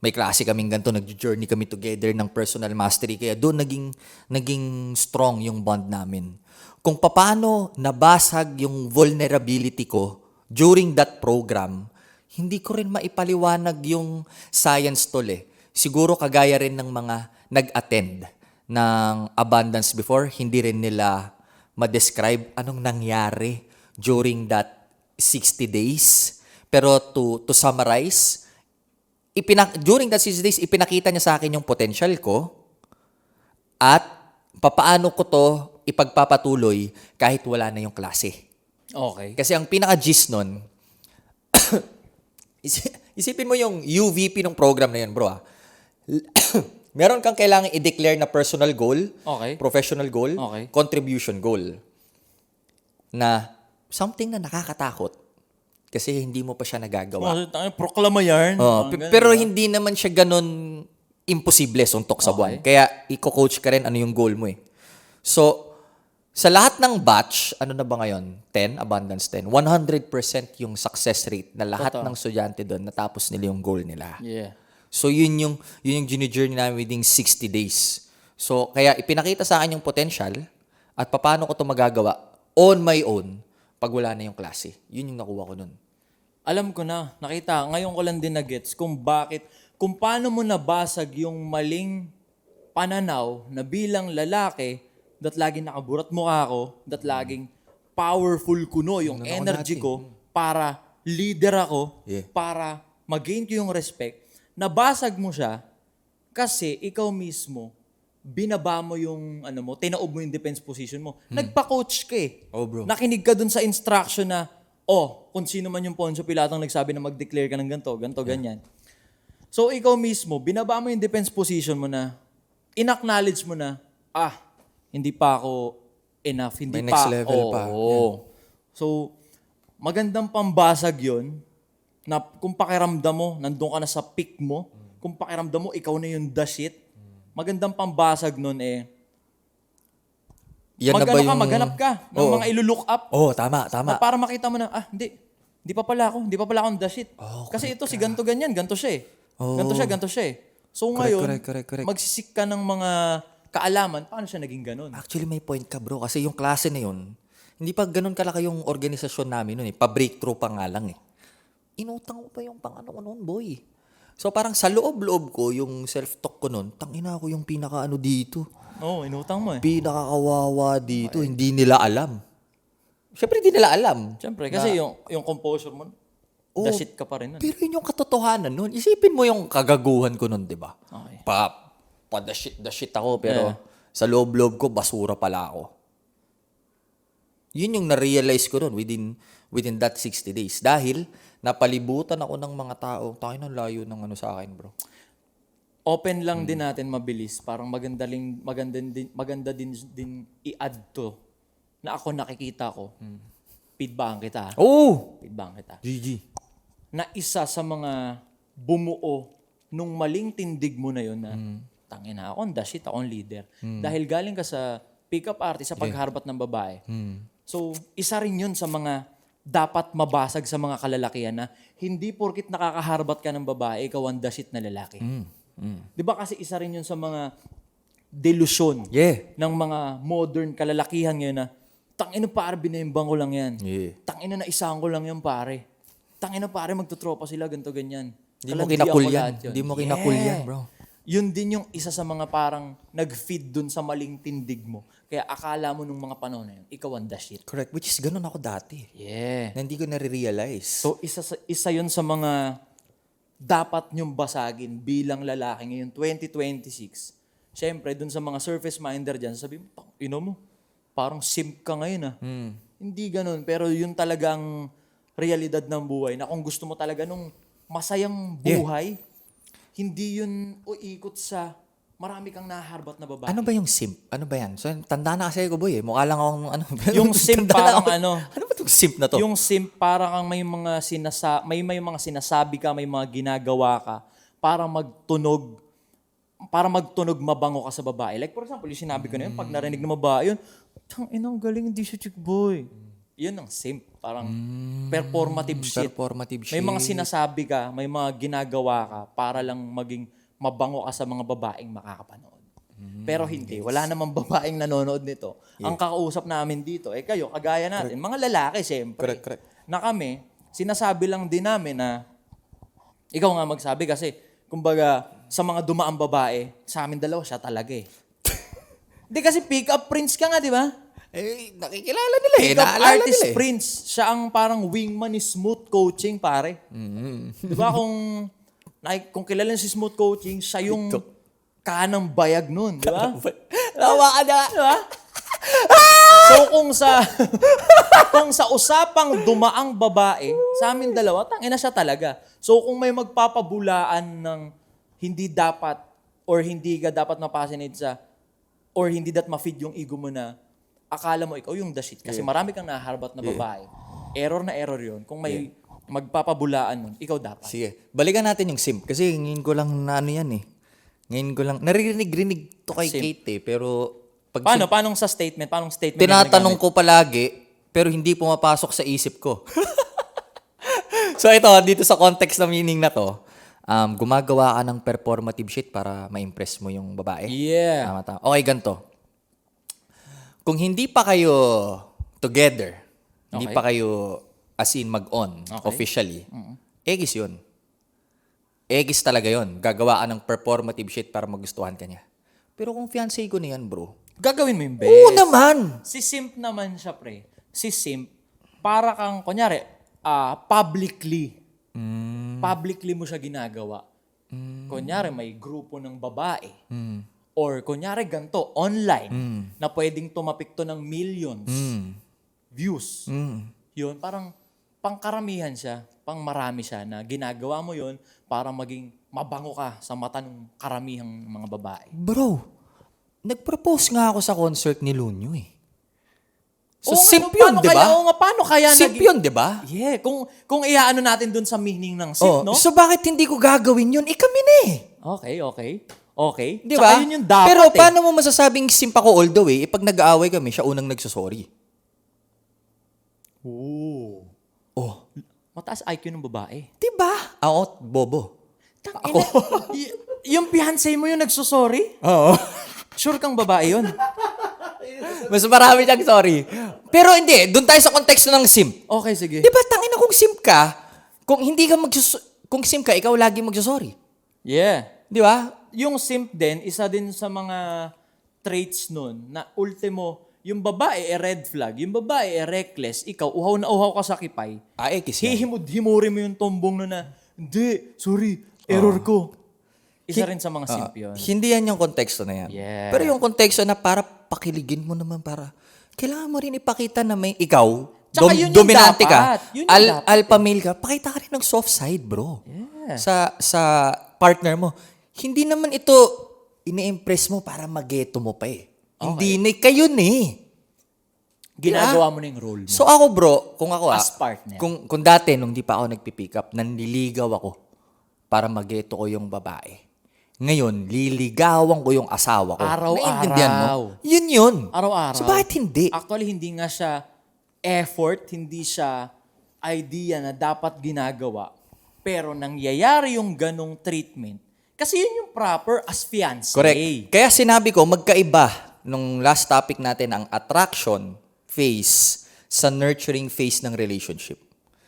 may klase kaming ganito, nag-journey kami together ng personal mastery. Kaya doon naging strong yung bond namin. Kung paano nabasag yung vulnerability ko during that program, hindi ko rin maipaliwanag yung science tol eh. Siguro kagaya rin ng mga nag-attend ng abundance before, hindi rin nila ma-describe anong nangyari during that 60 days. Pero to summarize, during that 60 days, ipinakita niya sa akin yung potential ko at papaano ko to ipagpapatuloy kahit wala na yung klase. Okay. Kasi ang pinaka-gist nun, isipin mo yung UVP ng program na yun, bro. Meron kang kailangan i-declare na personal goal, Okay. professional goal, Okay. contribution goal. Na something na nakakatakot kasi hindi mo pa siya nagagawa. Proklama yarn. Pero hindi naman siya ganun imposible suntok sa buwan. Kaya i-coach ka rin ano yung goal mo eh. So, sa lahat ng batch, ano na ba ngayon? 10, abundance 10. 100% yung success rate na lahat ng estudyante doon natapos nila yung goal nila. Yeah. So, yun yung journey namin within 60 days. So, kaya ipinakita sa akin yung potential at paano ko to magagawa on my own pag wala na yung klase. Yun yung nakuha ko nun. Alam ko na, nakita, ngayon ko lang din na-gets kung paano mo nabasag yung maling pananaw na bilang lalaki, that laging nakaburat mukha ko, that laging powerful kuno yung energy ko para leader ako, para mag-gain ko yung respect. Nabasag mo siya kasi ikaw mismo binaba mo yung tinaob mo yung defense position mo. Nagpa-coach ka eh. Oh, bro. Nakinig ka dun sa instruction na kung sino man yung Poncio Pilatong nagsabi na mag-declare ka ng ganito, ganyan. So ikaw mismo, binaba mo yung defense position mo na in-acknowledge mo na hindi pa ako enough, hindi May next level pa. So magandang pambasag 'yon. Na kung pakiramdam mo, nandun ka na sa peak mo, kung pakiramdam mo, ikaw na yung the shit, magandang pambasag nun Yan na ba yung... maghanap ka ng mga ilulook up. Tama. Na para makita mo na, hindi, Hindi pa pala akong the shit. Kasi ito si ganto ganyan, ganto siya eh. Ganto siya eh. So ngayon, correct. magsisik ka ng mga kaalaman, paano siya naging ganun? Actually, may point ka, bro. Kasi yung klase na yun, hindi pa ganun kalaki yung organisasyon namin nun eh. Pa-breakthrough pa nga lang eh. Inutang ko pa yung pang-ano ko nun, boy. So parang sa loob-loob ko, yung self-talk ko nun, tangina ko yung pinaka-ano dito. Oo, inutang mo eh. Pinaka-kawawa dito. Hindi nila alam. Siyempre, hindi nila alam. Siyempre, kasi yung composure mo, the shit ka pa rin nun. Pero yun yung katotohanan nun. Isipin mo yung kagaguhan ko nun, di ba? Okay. Pa the shit ako, pero sa loob-loob ko, basura pala ako. Yun yung na-realize ko nun within that 60 days. Dahil napalibutan ako ng mga tao. Tayo ng layo ng ano sa akin, bro. Open lang din natin mabilis. Parang maganda din i-add to na ako nakikita ko. Feedback kita. Oh! Feedback kita. GG. Na isa sa mga bumuo nung maling tindig mo na yun na tangina ako, the shit, akong leader. Dahil galing ka sa pick-up artist, sa pagharbat ng babae. So, isa rin yun sa mga dapat mabasag sa mga kalalakihan na hindi porkit nakakaharbat ka ng babae, ikaw ang the shit na lalaki. Di ba kasi isa rin yun sa mga delusyon ng mga modern kalalakihan ngayon na tangina pare, binembang ko lang yan. Tangina na isahan ko lang yan pare. Tangina pare, magtutropa sila, ganito ganyan. Hindi mo kinakul yan. Hindi mo kinakul yan, bro. Yun din yung isa sa mga parang nag-feed dun sa maling tindig mo. Kaya akala mo nung mga panahon na yun, ikaw ang the shit. Correct. Which is ganun ako dati. Na hindi ko nare-realize. So, isa yun sa mga dapat nyong basagin bilang lalaki ngayon, 2026. Siyempre, dun sa mga surface minder dyan, sabi mo, ino mo, parang simp ka ngayon Hindi ganun. Pero yun talagang realidad ng buhay na kung gusto mo talaga nung masayang buhay, hindi yun uikot sa marami kang naharbat na babae. Ano ba yung simp? Ano ba yan? So, tanda na kasi ako, boy. Mukha lang akong ano. Yung simp parang ano. Ano ba itong simp na to? Yung simp parang kang may mga sinasabi ka, may mga ginagawa ka para magtunog mabango ka sa babae. Like for example, yung sinabi ko na yun, pag narinig ng babae yun, inang galing, hindi siya chick boy. Yun ang simp. Parang performative shit. May mga sinasabi ka, may mga ginagawa ka para lang maging mabango ka sa mga babaeng makakapanood. Pero hindi. Wala namang babaeng nanonood nito. Ang kakausap namin dito, kayo, kagaya natin, mga lalaki, siyempre. Correct. Na kami, sinasabi lang din namin na, ikaw nga magsabi kasi, kumbaga, sa mga dumaang babae, sa amin dalawa, siya talaga eh. Hindi kasi pick-up prince ka nga, di ba? Nakikilala nila Pick-up Naalala artist nila prince. Siya ang parang wingman ni smooth coaching, pare. Di ba kung kilala si smooth coaching, siya yung kanang bayag nun, di ba? Lawa ka na. Diba? So kung sa usapang dumaang babae, sa amin dalawa, tangina siya talaga. So kung may magpapabulaan ng hindi dapat or hindi ka dapat mapassionate sa or hindi dapat ma-feed yung ego mo na akala mo ikaw yung the shit kasi marami kang naharbat na babae. Error na error yun. Kung may magpapabulaan nun, ikaw dapat. Sige, balikan natin yung simp. Kasi ngayon ko lang na ano yan eh. Ngayon ko lang, naririnig to kay Simp. Kate eh. Pero pag Paano sa statement? Paano statement? tinatanong ko palagi, pero hindi pumapasok sa isip ko. So ito, dito sa context na meaning na to, gumagawa ka ng performative shit para ma-impress mo yung babae. Yeah. Tama. Okay, ganito. Kung hindi pa kayo together, hindi pa kayo as in mag-on officially, egis yun. Egis talaga yun. Gagawa ka ng performative shit para magustuhan ka niya. Pero kung fiancé ko na yan, bro. Gagawin mo yung best. Oo naman! Si simp naman siya, pre. Si simp, para kang, kunyari, publicly mo siya ginagawa. Kunyari, may grupo ng babae. Or kunyari, ganito, online, na pwedeng tumapik to ng millions views. Yun, parang pangkaramihan siya, pang marami siya na ginagawa mo yun para maging mabango ka sa mata ng karamihang mga babae. Bro, nag-propose nga ako sa concert ni Lunyo eh. So, Oo, simp paano yun, di ba? Paano kaya Simp yun, di ba? Yeah, kung iaano natin dun sa meaning ng simp, no? So, bakit hindi ko gagawin yun? Kami na eh. Okay. Di Tsaka ba? yun yung dapat Pero paano mo masasabing simp ako all the way, pag nag-aaway kami, siya unang nagsasorry? Oh. mataas IQ ng babae. Diba? Ako, bobo. Ako? Yung fiancé mo yung nagsusorry? Oo. Sure kang babae yun? Mas marami siyang sorry. Pero hindi, doon tayo sa konteksto ng simp. Okay, sige. Di ba, tangina kung simp ka, kung simp ka, ikaw lagi magsasorry. Yeah. Di ba? Yung simp din, isa din sa mga traits nun na ultimo, yung babae red flag, yung babae reckless, ikaw, uhaw na uhaw ka sa kipay. Kiss yan. Hihimod-himuri mo yung tumbong na hindi, sorry, error ko. Isa rin sa mga simp yun. Hindi yan yung konteksto na yan. Yeah. Pero yung konteksto na para pakiligin mo naman, para kailangan mo rin ipakita na may ikaw, Tsaka yun yung dominante dapat. ka, Yun yung dapat. alpha male ka, pakita ka rin ng soft side, bro. Yeah. Sa partner mo. Hindi naman ito ini-impress mo para mageto mo pa eh. Hindi na kayo eh. Ginagawa mo na yung role mo. So ako bro, kung ako As partner. kung dati nung di pa ako nagpipick up, nanliligaw ako para mageto ko yung babae. Ngayon, liligawan ko yung asawa ko. Araw-araw. Naiintindihan mo? Yun. Araw-araw. So bakit hindi? Actually, hindi nga siya effort, hindi siya idea na dapat ginagawa. Pero nangyayari yung ganong treatment. Kasi yun yung proper as fiancé. Correct. Kaya sinabi ko, magkaiba nung last topic natin ang attraction phase sa nurturing phase ng relationship.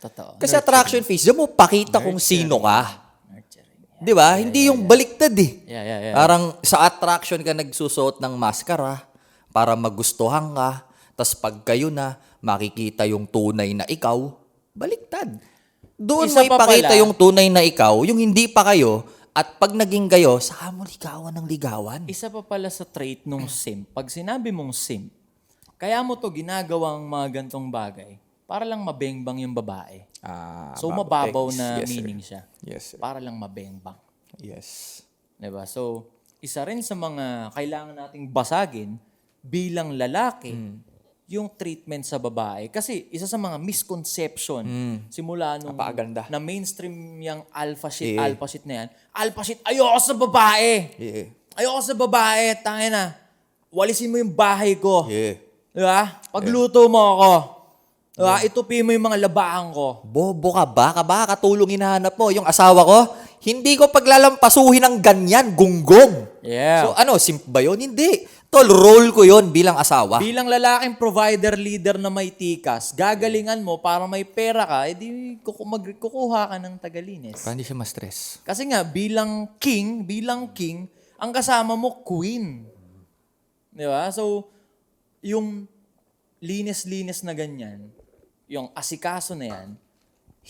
Totoo. Kasi attraction phase, diyan mo pakita kung sino ka. Nurturing. Di ba? Hindi yung baliktad eh. Yeah. Parang sa attraction ka nagsusuot ng maskara para magustuhan ka. Tapos pag kayo na, makikita yung tunay na ikaw, baliktad. Doon Isa mo pa ipakita pala, yung tunay na ikaw, yung hindi pa kayo, at pag naging kayo, saka mo ligawan ng ligawan. Isa pa pala sa trait nung simp. Pag sinabi mong simp, kaya mo to ginagawang mga gantong bagay para lang mabengbang yung babae. So mababaw na Yes, sir. meaning siya. Yes, sir. Para lang mabengbang. Yes. Diba? So, isa rin sa mga kailangan nating basagin bilang lalaki, yung treatment sa babae. Kasi isa sa mga misconception, simula nung Napakaganda. na mainstream yung alpha shit na yan. Alpha shit, ayoko sa babae! Yeah. Ayoko sa babae, tangina. Walisin mo yung bahay ko. Yeah. Diba? Pagluto mo ako. Diba? Itupi mo yung mga labaan ko. Bobo ka ba? Katulong hinahanap mo. Yung asawa ko, hindi ko paglalampasuhin ng ganyan, gunggong. Yeah. So simp ba yun? Hindi. Tol, role ko yon bilang asawa. Bilang lalaking provider, leader na may tikas, gagalingan mo para may pera ka, edi kukuha ka ng tagalinis. Para hindi siya ma-stress. Kasi nga, bilang king, ang kasama mo, queen. Di ba? So, yung linis-linis na ganyan, yung asikaso na yan,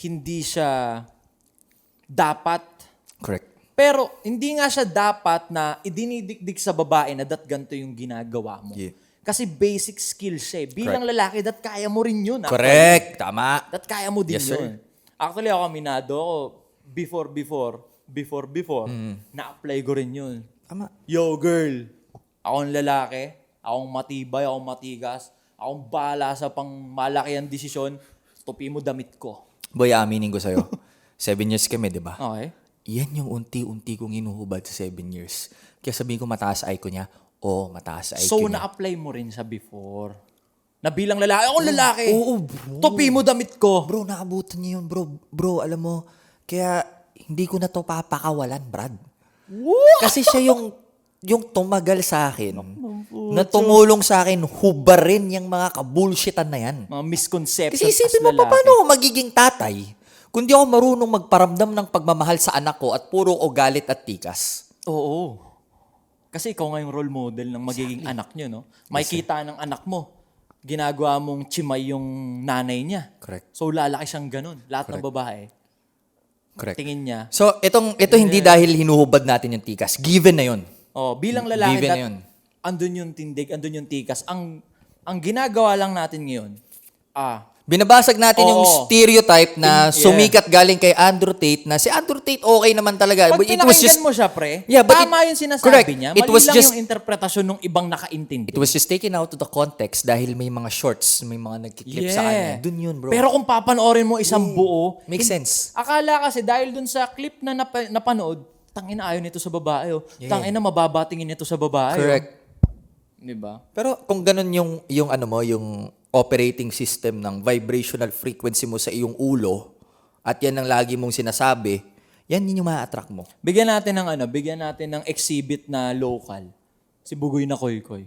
hindi siya dapat. Correct. Pero, hindi nga siya dapat na idinidikdik sa babae na ganito yung ginagawa mo. Yeah. Kasi basic skill siya. Bilang lalaki, kaya mo rin yun. Correct. Tama. Kaya mo din Yes, sir. yun. Actually, ako aminado ako, before, na-apply ko rin yun. Tama. Yo, girl, akong lalaki, akong matibay, akong matigas, akong bahala sa pang malaki ang desisyon, tupi mo damit ko. Boy, aminin ko sa'yo. 7 years kami, di ba? Okay? Yan yung unti-unti kong inuhubad sa 7 years. Kaya sabihin ko, mataas IQ niya. Oo, mataas IQ So, niya. na-apply mo rin siya before. Na bilang lalaki, akong lalaki. Oo, bro. Tupi mo damit ko. Bro, naabutan niya yun, bro. Bro, alam mo, kaya hindi ko na to papakawalan, Brad. Kasi siya yung tumagal sa akin, na tumulong sa akin, hubarin yung mga kabullshitan na yan. Mga misconceptions Kasi isipin mo, as lalaki. paano ako magiging tatay kung di ako marunong magparamdam ng pagmamahal sa anak ko at puro o galit at tikas? Oo. Kasi ikaw nga yung role model ng magiging anak nyo, no? Makikita ng anak mo, ginagawa mong chimay yung nanay niya. Correct. So, lalaki siyang ganun. Lahat ng babae. Correct. Tingin niya. So, ito hindi dahil hinuhubad natin yung tikas. Given na yun. Bilang lalaki, Given na yun. andun yung tindig, andun yung tikas. Ang ginagawa lang natin ngayon, Binabasag natin yung Oo. stereotype na Yeah. sumikat galing kay Andrew Tate na si Andrew Tate okay naman talaga. pag But it was pinakinggan just mo siya, pre, Yeah, but tama yung sinasabi correct. niya. It Mali was lang just- yung interpretasyon ng ibang nakaintindi. it was just taken out of the context dahil may mga shorts, may mga nagkiklip sa kanya. Dun yun, bro. Pero kung papanoorin mo isang buo, Makes sense. Akala kasi dahil dun sa clip na napanood, tangina ayaw nito sa babae. Tangina mababatingin nito sa babae. Correct. Di ba? Pero kung ganun yung operating system ng vibrational frequency mo sa iyong ulo, at yan ang lagi mong sinasabi, yan yung ma-attract mo. Bigyan natin ng exhibit na local. Si Bugoy na Koy Koy.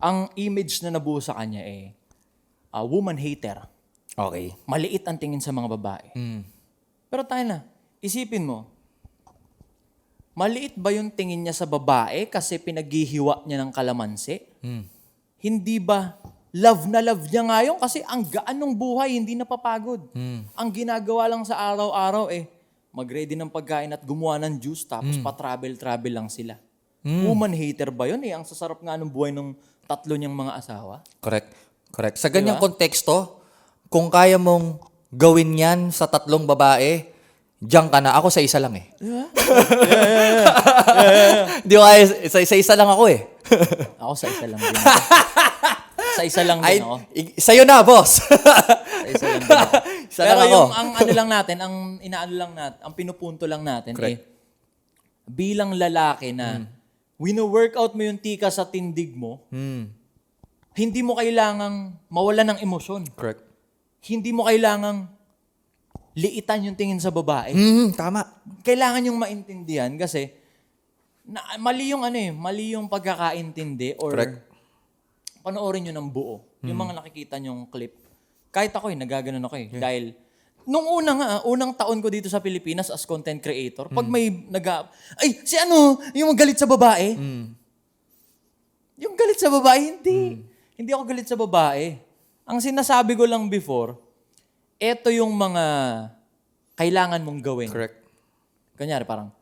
Ang image na nabuo sa kanya woman hater. Okay. Maliit ang tingin sa mga babae. Pero tayo na, isipin mo, maliit ba yung tingin niya sa babae kasi pinaghihiwa niya ng kalamansi? Hindi ba love na love niya ngayon kasi ang gaan ng buhay, hindi napapagod. Ang ginagawa lang sa araw-araw mag-ready ng pagkain at gumawa ng juice tapos pa-travel-travel lang sila. Woman hater ba yun? Ang sasarap nga ng buhay ng tatlo niyang mga asawa. Correct. Sa ganyang konteksto, kung kaya mong gawin yan sa 3 babae, diyan ka na. Ako sa isa lang Di ko kaya, sa isa lang ako Ako sa isa lang din. Sa isa lang din ako. Sa'yo na, boss. Sa isa lang din ako. Isa Pero lang ako. ang ano lang natin, ang pinupunto lang natin bilang lalaki na wino-workout mo yung tika sa tindig mo, hindi mo kailangang mawalan ng emosyon. Correct. Hindi mo kailangang liitan yung tingin sa babae. Tama. Kailangan yung maintindihan kasi mali yung pagkakaintindi or panoorin nyo ng buo. Yung mga nakikita nyong clip. Kahit ako nagaganon ako Dahil nung unang taon ko dito sa Pilipinas as content creator, pag may yung galit sa babae. Yung galit sa babae, hindi. Hindi ako galit sa babae. Ang sinasabi ko lang before, eto yung mga kailangan mong gawin. Correct. Kanyari parang,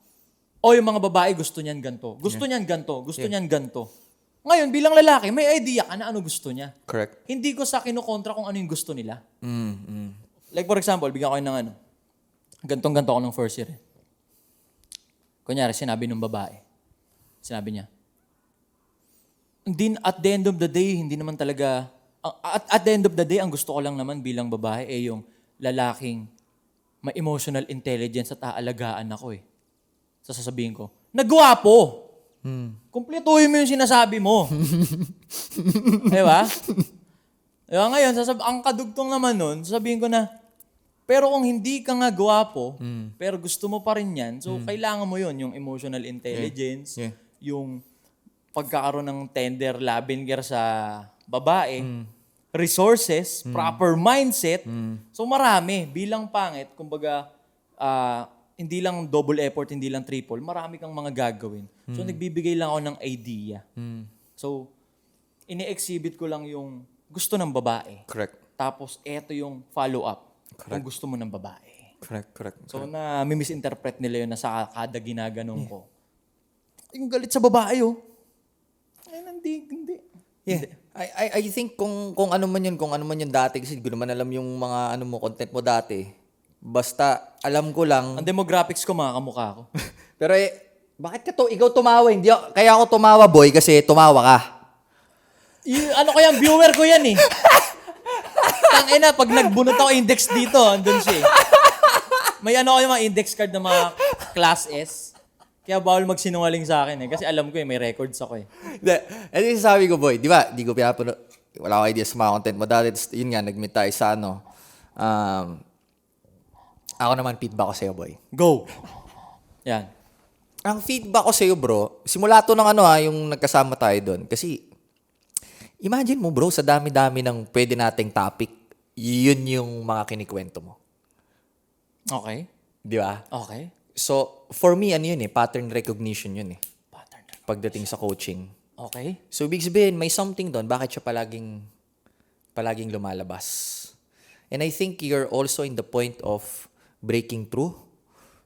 yung mga babae gusto niyan ganto. Gusto niyan ganto. Gusto niyan ganto. Ngayon, bilang lalaki, may idea ka na ano gusto niya. Correct. Hindi ko sa kinukontra kung ano yung gusto nila. Like for example, bigyan ko kayo ng gantong-ganto ako ng first year. Kunyari, sinabi ng babae. Sinabi niya, at the end of the day, hindi naman talaga, at the end of the day, ang gusto ko lang naman bilang babae yung lalaking may emotional intelligence at aalagaan ako Sasabihin ko, nagwapo! Kumpletuhin mo yung sinasabi mo. Diba? Diba? Ngayon, ang kadugtong naman nun, sasabihin ko na, pero kung hindi ka nga gwapo, pero gusto mo pa rin yan, so kailangan mo yun, yung emotional intelligence, yung pagkakaroon ng tender labinger sa babae, resources, proper mindset. So marami, bilang pangit, kumbaga, hindi lang double effort, hindi lang triple, marami kang mga gagawin. So nagbibigay lang ako ng idea. So, ini-exhibit ko lang yung gusto ng babae. Correct. Tapos, eto yung follow-up kung gusto mo ng babae. Correct. So, misinterpret nila yun na sa kada ginaganon ko. Yung galit sa babae, hindi. Yeah. I think kung ano man yun dati, kasi hindi ko naman alam yung mga content mo dati. Basta, alam ko lang. Ang demographics ko, mga kamukha ko. Pero bakit ikaw tumawa? Kaya ako tumawa, boy, kasi tumawa ka. Viewer ko yan Tangina, pag nagbunot ako index dito, andun siya May yung mga index card ng mga class S. Kaya bawal magsinungaling sa akin Kasi alam ko may records ako Ano yung sabi ko, boy, di ba, di ko pinapuno, wala ko idea sa mga content mo dati. Yun nga, nag-meet tayo sa ako naman, feedback ko sa'yo, boy. Go! Yan. Ang feedback ko sa'yo, bro, simula to ng yung nagkasama tayo doon. Kasi, imagine mo, bro, sa dami-dami ng pwede nating topic, yun yung mga kinikwento mo. Okay. Di ba? Okay. So, for me, pattern recognition yun Pattern. Pagdating sa coaching. Okay. So, ibig sabihin, may something doon. Bakit siya palaging lumalabas? And I think you're also in the point of breaking through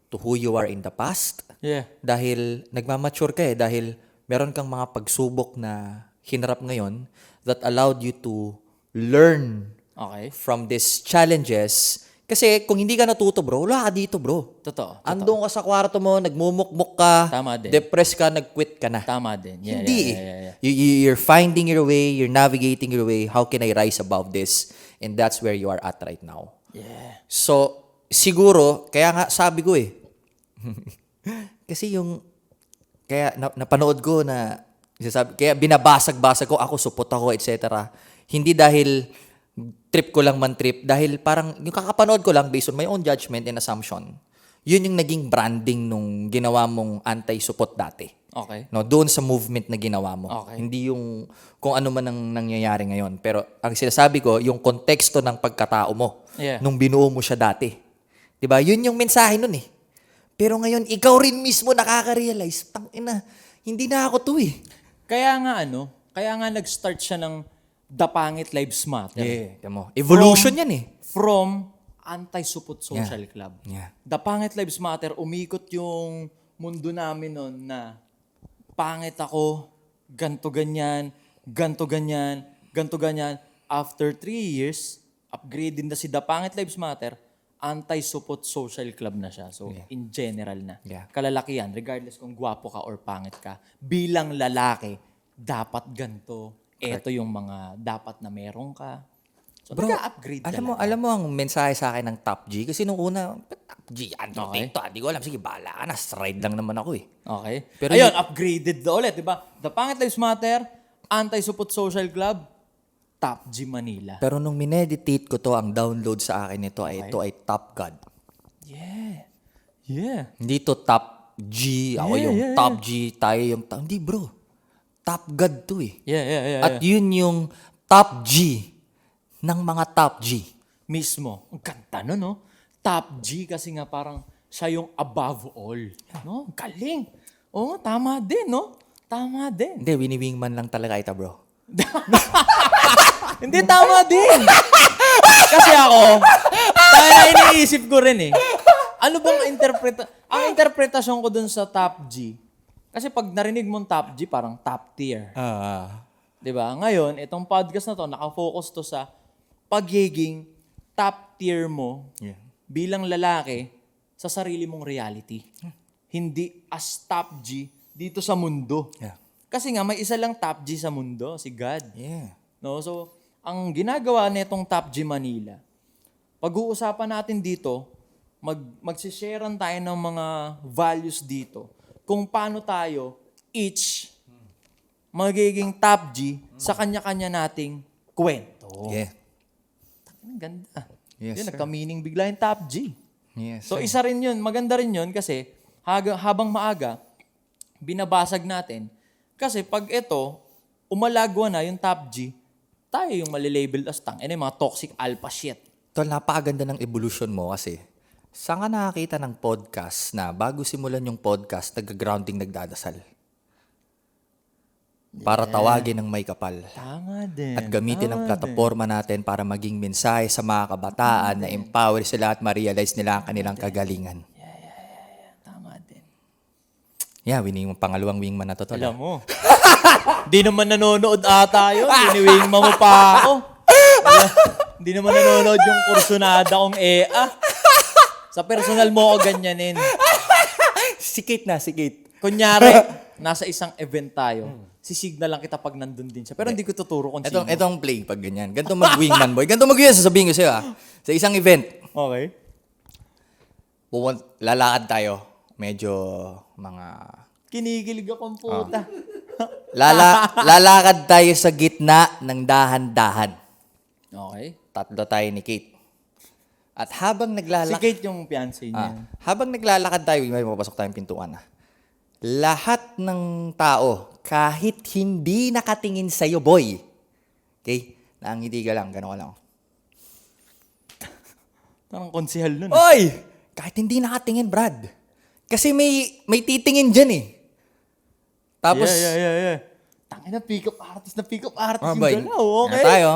to who you are in the past. Yeah. Dahil nagmamature ka dahil meron kang mga pagsubok na hinarap ngayon that allowed you to learn from these challenges. Kasi kung hindi ka natuto, bro, wala ka dito, bro. Totoo. Andun ka sa kwarto mo, nagmumukmuk ka, Tama din. depressed ka, nag-quit ka na. Tama din. Yeah, Hindi. Yeah. You're finding your way, you're navigating your way. How can I rise above this? And that's where you are at right now. Yeah. So, siguro, kaya nga sabi ko kasi kaya napanood ko kaya binabasag-basag ko, ako, supot ako, etc. Hindi dahil trip ko lang man trip dahil parang yung kakapanood ko lang based on my own judgment and assumption, yun yung naging branding nung ginawa mong anti-supot dati. Okay. No, doon sa movement na ginawa mo. Okay. Hindi yung kung ano man ang nangyayari ngayon. Pero ang sinasabi ko, yung konteksto ng pagkatao mo Yeah. nung binuo mo siya dati. 'Di ba? Yun yung mensahe nun eh. Pero ngayon, ikaw rin mismo nakaka-realize, tangina, hindi na ako to eh. Kaya nga nag-start siya ng The Pangit Lives Matter. Tamo. Evolution yan eh. From Anti-Supot Social Club. Yeah. The Pangit Lives Matter, umikot yung mundo namin noon na pangit ako, ganto ganyan, ganto ganyan, ganto ganyan. After 3 years, upgrade din na si The Pangit Lives Matter, Anti-Supot Social Club na siya. So, in general na. Yeah. Kalalakihan, regardless kung gwapo ka or pangit ka, bilang lalaki, dapat ganto. Ito yung mga dapat na meron ka. So, nag-upgrade ka lang. Alam mo ang mensahe sa akin ng Top G? Kasi nung una, Top G, ano Okay. dito? Hindi ko alam. Sige, bahala ka na. Stride lang naman ako eh. Okay. Pero Ayun, upgraded na ulit, di ba? The Pangit Lives Matter, Anti-Supot Social Club, Top G Manila. Pero nung mineditate ko to, ang download sa akin ito ay Top God. Yeah. Yeah. Hindi to Top G, ako yung Top G, tayo yung Top. Hindi bro. Top God to eh. Yeah. At yun yung Top G ng mga Top G. Mismo. Ang ganda no, no? Top G kasi nga parang siya yung above all. No? Galing. Oo, tama din, no? Tama din. Hindi, wini-wingman lang talaga ito bro. Hindi, tama din. Kasi ako, kaya iniisip ko rin eh. Ano bang ang interpretasyon ko dun sa Top G, kasi pag narinig mong Top G, parang top tier. Diba? Ngayon, itong podcast na to, nakafocus to sa pagiging top tier mo bilang lalaki sa sarili mong reality. Hindi as top G dito sa mundo. Yeah. Kasi nga, may isa lang top G sa mundo, si God. Yeah. No? So, ang ginagawa nitong Top G Manila, pag-uusapan natin dito, magsisharean tayo ng mga values dito kung paano tayo each magiging Top G sa kanya-kanya nating kwento. Yeah. Ang ganda. Yes, Yun, sir. nagka-meaning bigla yung Top G. Yes. So, isa rin yun. Maganda rin yun kasi habang maaga, binabasag natin. Kasi pag ito, umalagwa na yung Top G, tayo yung malilabel as yung mga toxic alpha shit. Tol, napakaganda ng evolution mo kasi saan ka nakakita ng podcast na bago simulan yung podcast, nag-grounding nagdadasal? Para tawagin ng may kapal. Tama din. At gamitin ang plataforma natin para maging mensahe sa mga kabataan na empower sila at ma-realize nila ang kanilang kagalingan. Tama din. Yeah, pangalawang wingman na to. Tol. Alam mo. Di naman nanonood ata yun. Diniwing mo pa ako. Di naman nanonood yung kursunada kong EA. Sa personal mo ako ganyanin. Sikit na, sikit. Kunyari, nasa isang event tayo. Sisignal lang kita pag nandun din siya. Pero hindi ko tuturo kung sino. Etong play pag ganyan. Ganito mag-wingman boy. Ganito mag-wingman, sasabihin ko sa'yo Sa isang event, Okay. lalakad tayo. Medyo mga... Kinikilig akong puta. lalakad tayo sa gitna ng dahan-dahan. Okay. Tatlo tayo ni Kate. At habang Si naglalakad... Kate yung fiancé niya. habang naglalakad tayo, may mapapasok tayong pintuan lahat ng tao, kahit hindi nakatingin sa'yo, boy. Okay? Nangiti ka lang, gano'n ka lang. Parang konsihal nun. Oy! Kahit hindi nakatingin, Brad. Kasi may titingin dyan eh. Tapos, Yeah. Tangin na pick-up artist yung boy, galaw. Okay. ano tayo,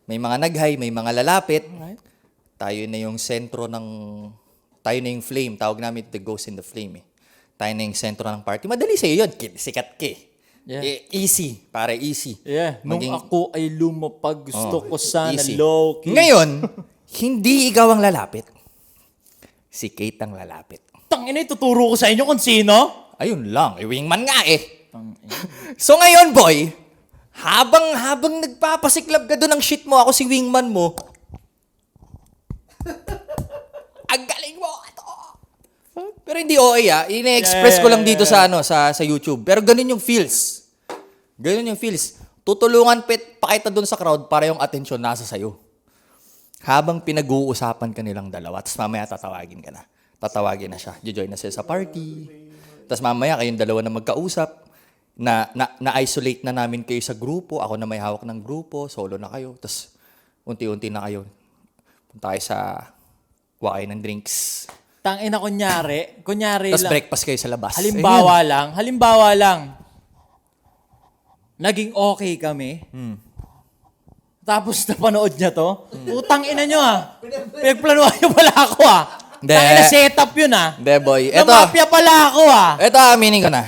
may mga nag-hi, may mga lalapit. Alright. Tayo na yung sentro ng, tayo na yung flame. Tawag namin the ghost in the flame eh. Tayo na yung sentro ng party. Madali sa'yo yun. Sikat ka eh. Yeah. Easy. Para easy. Yeah. Nung Maging- ako ay lumapag, gusto ko sana easy. low-key. Ngayon, hindi ikaw ang lalapit. Si Kate ang lalapit. Tangina, ituturo ko sa inyo kung sino. Ayun lang. Wingman nga eh. So ngayon, boy, habang nagpapasiklab ka doon ng shit mo, ako si wingman mo, ang galing mo! Pero hindi OA ine-express ko lang dito sa sa YouTube. Pero ganun yung feels. Ganun yung feels. tutulungan pakita dun sa crowd para yung atensyon nasa sayo. Habang pinag-uusapan ka nilang dalawa, tapos mamaya tatawagin ka na. Tatawagin na siya. Jojoin na siya sa party. Tapos mamaya kayong dalawa na magkausap. Na-isolate na namin kayo sa grupo. Ako na may hawak ng grupo. Solo na kayo. Tapos unti-unti na kayo. Punta kayo sa kuha kayo ng drinks. Tangina, kunyari Tapos lang. breakfast kayo sa labas. Halimbawa lang. Naging okay kami. Tapos napanood niya to. Utang ina nyo Pinagplanuhan nyo pala ako Hindi. Tangina, setup yun Hindi, boy. Namapya pala ako Ito, aminin ko na.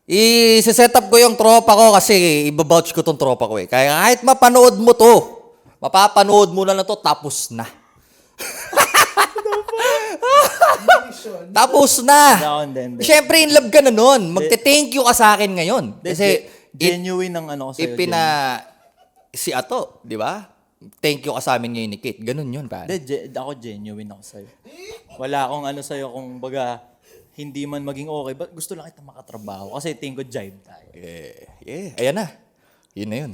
I-set up ko yung tropa ko kasi ibabouch ko tong tropa ko eh. Kaya kahit mapanood mo to, mapapanood mo na to, tapos na. Tapos na. Hindi. Siyempre, in love ka na nun. Magte-thank you ka sa akin ngayon. Kasi, genuine ang ano ko sa'yo. si Ato, di ba? Thank you ka sa amin ngayon ni Kate. Ganun yun, pare. Ako genuine ako sa'yo. Wala akong ano sa'yo kung baga hindi man maging okay, but gusto lang kita makatrabaho kasi tingin ko jive tayo. Yeah. Ayan na. Yun na yun.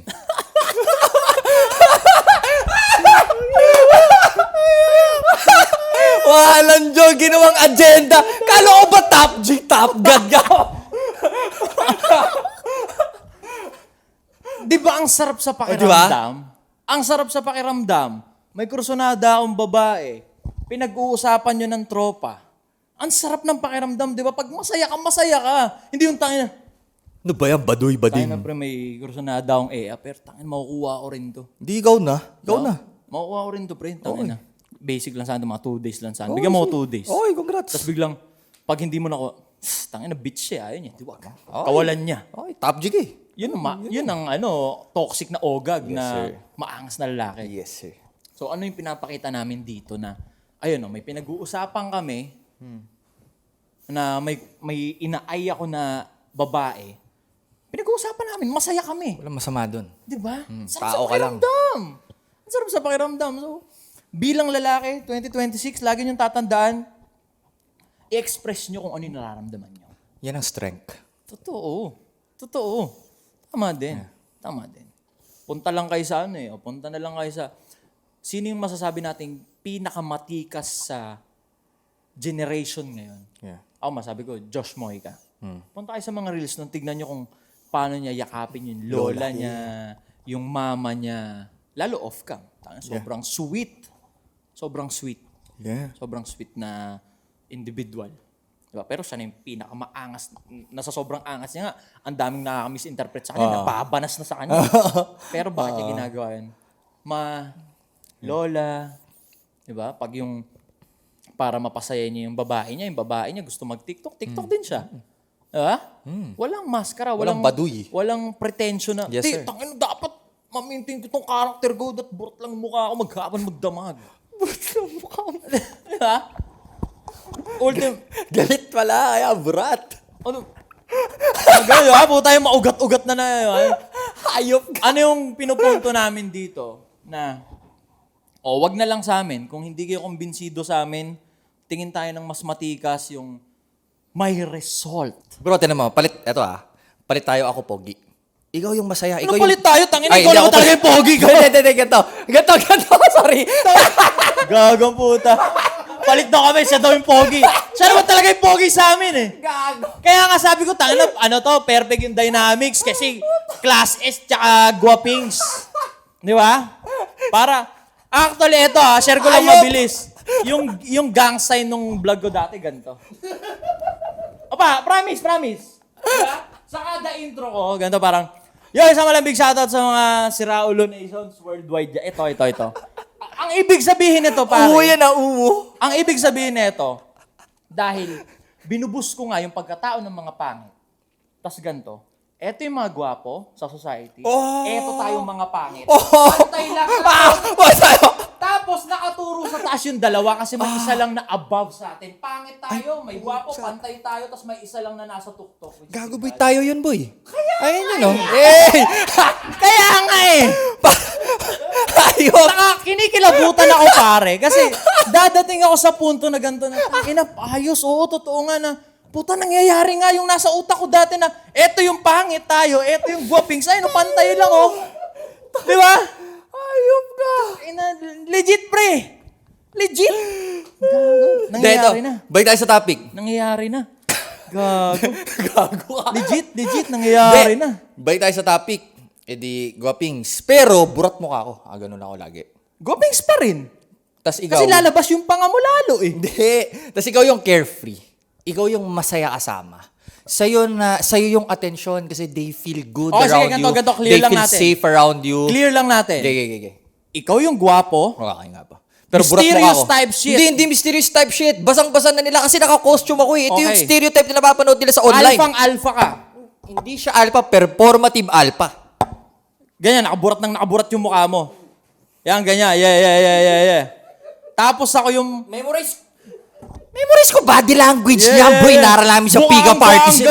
Walang Diyos, ginawang agenda. Kala ko ba top G, top God ka? Di ba ang sarap sa pakiramdam? Diba? Ang sarap sa pakiramdam. May kursunada akong babae. Pinag-uusapan nyo ng tropa. Ang sarap ng pakiramdam, di ba? Pag masaya ka. Hindi yung tangina. Ano ba yan? Baduy, bading. Tangina, pre, may kursunada akong pero tangina, makukuha ko rin to. Di, ikaw na. Ikaw na. Makukuha ko rin to, pre. Tangina. Basic lang sana, mga 2 days lang sana. Bigyan mo ko 2 days. Okay, congrats. Tapos biglang, pag hindi mo na ko, tangina, bitch siya, ayun niya. Di ba? Kawalan niya. Okay, top G ka eh. Yun ang toxic na ogag na sir. maangas na lalaki. Yes, sir. So ano yung pinapakita namin dito na, ayun may pinag-uusapan kami na may inaay ako na babae. Pinag-uusapan namin, masaya kami. Walang masama dun. Di ba? Tao ka lang. Ang sarap sa pakiramdam. So, bilang lalaki, 2026, lagi niyong tatandaan, i-express niyo kung ano yung nararamdaman niyo. Yan ang strength. Totoo. Tama din. Punta lang kayo sa punta na lang kayo sa, sino yung masasabi nating pinakamatikas sa generation ngayon? Yeah. Ako masabi ko, Josh Mojica. Punta kayo sa mga reels nung tignan nyo kung paano niya yakapin yung lola niya, yung mama niya, lalo off-cam. Sobrang sweet. Sobrang sweet. Yeah. Sobrang sweet na individual. Diba? Pero siya na yung pinakamaangas. Nasa sobrang angas niya nga, ang daming nakaka-misinterpret sa kanya, napabanas na sa kanya. Pero bakit niya ginagawa yun? Lola, diba? Pag yung, para mapasaya niya yung babae niya gusto mag-TikTok, TikTok din siya. Diba? Walang maskara, Walang baduy. Walang pretension na, Yes, sir. tangin, dapat ma-maintain ko tong character ko, that burot lang mukha ako, maghapon magdamag. Burot lang mukha mo. Diba? Galit pala, kaya burat. Ano? Gano'n, po tayo maugat-ugat na Hayop ka. Ano yung pinupunto namin dito? Na, wag na lang sa amin. Kung hindi kayo kumbinsido sa amin, tingin tayo ng mas matikas yung may result. Bro, tinan mo, palit tayo ako, Pogi. Ikaw yung masaya. Ano Ikaw palit tayo? Tangin, Ay, ikaw hindi naman ako talaga yung pogi ko. Hindi, ganito, sorry. Gagang puta. Palit daw kami, siya daw yung pogi. Siya naman talaga yung pogi sa amin Gago. Kaya nga sabi ko, tangin na, perfect yung dynamics kasi class S tsaka guwapings. Di ba? Actually, ito share ko lang mabilis. Yung gang sign nung vlog ko dati, ganito. Opa, promise. Diba? Sa kada intro ko, ganito parang, isang malambig shoutout sa mga Siraulo Nations worldwide. Ito. Ang ibig sabihin nito, pare. Ang ibig sabihin nito, dahil binubus ko nga yung pagkatao ng mga pangit. Tas ganito, eto yung mga gwapo sa society. Eto tayong mga pangit. Pantay lang. Tapos nakaturo sa taas yung dalawa kasi may isa lang na above sa atin. Pangit tayo, may gwapo, pantay tayo, tapos may isa lang na nasa tuktok. Gago, boy, tayo yun, boy. Ayun yun, no? Kaya nga Hayop. Kinikilabutan ako, pare. Kasi dadating ako sa punto na ganito na, ayos, totoo nga na, Puta, nangyayari nga yung nasa utak ko dati na, eto yung pangit tayo, eto yung guwapings, ay, no, pantay lang, oh. Di ba? Ayop ka. Legit, pre. Legit. Gago. Nangyayari na. Balik tayo sa topic. Nangyayari na. Gago. Gago ka. Legit, nangyayari na. Balik tayo sa topic. E di, guwapings. Pero, burat mo ka ako. Ganun ako lagi. Guwapings pa rin. Tas ikaw. Kasi lalabas yung panga mo lalo, eh. Hindi. Tas ikaw yung carefree. Ikaw yung masaya kasama. Sa'yo yung attention kasi they feel good Okay, sige, around you. ganito, clear They lang feel natin. safe around you. Clear lang natin. Okay. Ikaw yung gwapo. Okay nga pa. Pero burat mo Mysterious ako. type shit. Hindi mysterious type shit. Basang-basa na nila kasi naka-costume ako eh. Ito yung Okay. stereotype na napapanood nila sa online. Alpha ka. Hindi siya alpha, performative alpha. Ganyan, nakaburat yung mukha mo. Yan, ganyan. Yeah. Tapos ako yung... Memorize ko body language niya, boy. Naralamin sa pick-up artist.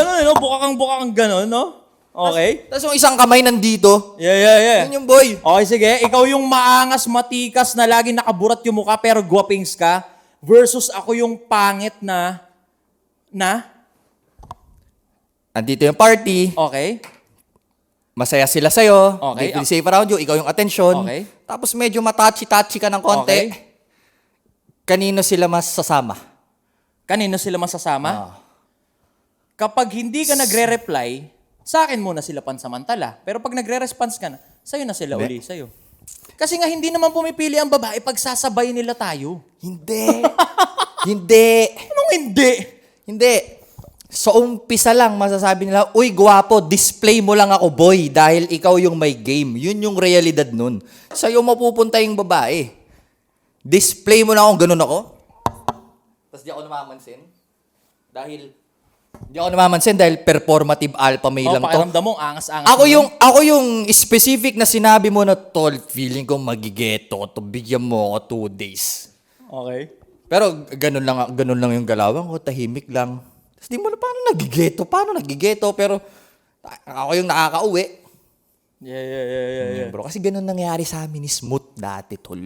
Buka kang gano'n, no? Okay? Tapos yung isang kamay nandito. Yeah. Yun yung boy. Okay, sige. Ikaw yung maangas, matikas na lagi nakaburat yung mukha pero guwapings ka versus ako yung pangit na... Andito yung party. Okay? Masaya sila sa'yo. Okay. They feel safe around you. Ikaw yung attention. Okay. Tapos medyo matachi-tachi ka ng konti. Okay. Kanino sila mas sasama? Kanino sila masasama? Kapag hindi ka nagre-reply, sa akin muna sila pansamantala. Pero pag nagre-response ka na, sa'yo na sila uli, sa'yo. Kasi nga hindi naman pumipili ang babae pag sasabay nila tayo. Hindi. Hindi. Anong hindi? Hindi. Sa umpisa lang, masasabi nila, uy, gwapo, display mo lang ako, boy, dahil ikaw yung may game. Yun yung realidad nun. Sa'yo mapupunta yung babae. Display mo lang ako, ganun ako. Tapos di ako namamansin dahil performative alpha male lang to. Pakiramdam mo, angas-angas. Ako yung specific na sinabi mo na, tol, feeling ko magigeto ko to, bigyan mo ako 2 days. Okay. Pero ganun lang yung galawang ko, tahimik lang. Tapos di mo na paano nagigeto, pero ako yung nakakauwi. Yeah. Bro, kasi ganun nangyari sa amin ni Smooth dati, tol.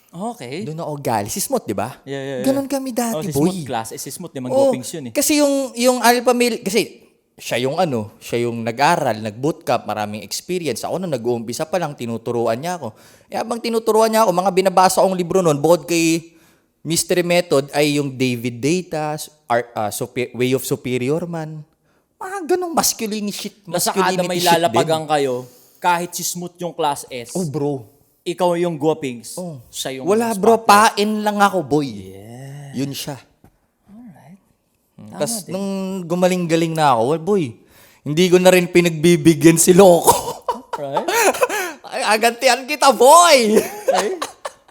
Okay. Doon ako gali. Si Smooth, di ba? Yeah. Ganun kami dati, si boy. Smooth class. Si Smooth, di man Oo, guwapings yun eh. Kasi yung alpha male, kasi siya yung nag-aral, nag-bootcamp, maraming experience. Ako nung nag-uumpisa pa lang, tinuturuan niya ako. Habang tinuturuan niya ako, mga binabasa kong libro noon, bukod kay Mystery Method, ay yung David Data's Way of Superior Man. Mga ganong masculinity shit. Nasakada may shit lalapagan kayo, kahit si Smooth yung class S, din. Oh, bro. ikaw yung guwapings, siya yung Wala, bro. Pain lang ako, boy. Yeah. Yun siya. Tapos nung gumaling-galing na ako, well, boy, hindi ko na rin pinagbibigyan si Loco. Right? Ay, agantihan kita, boy!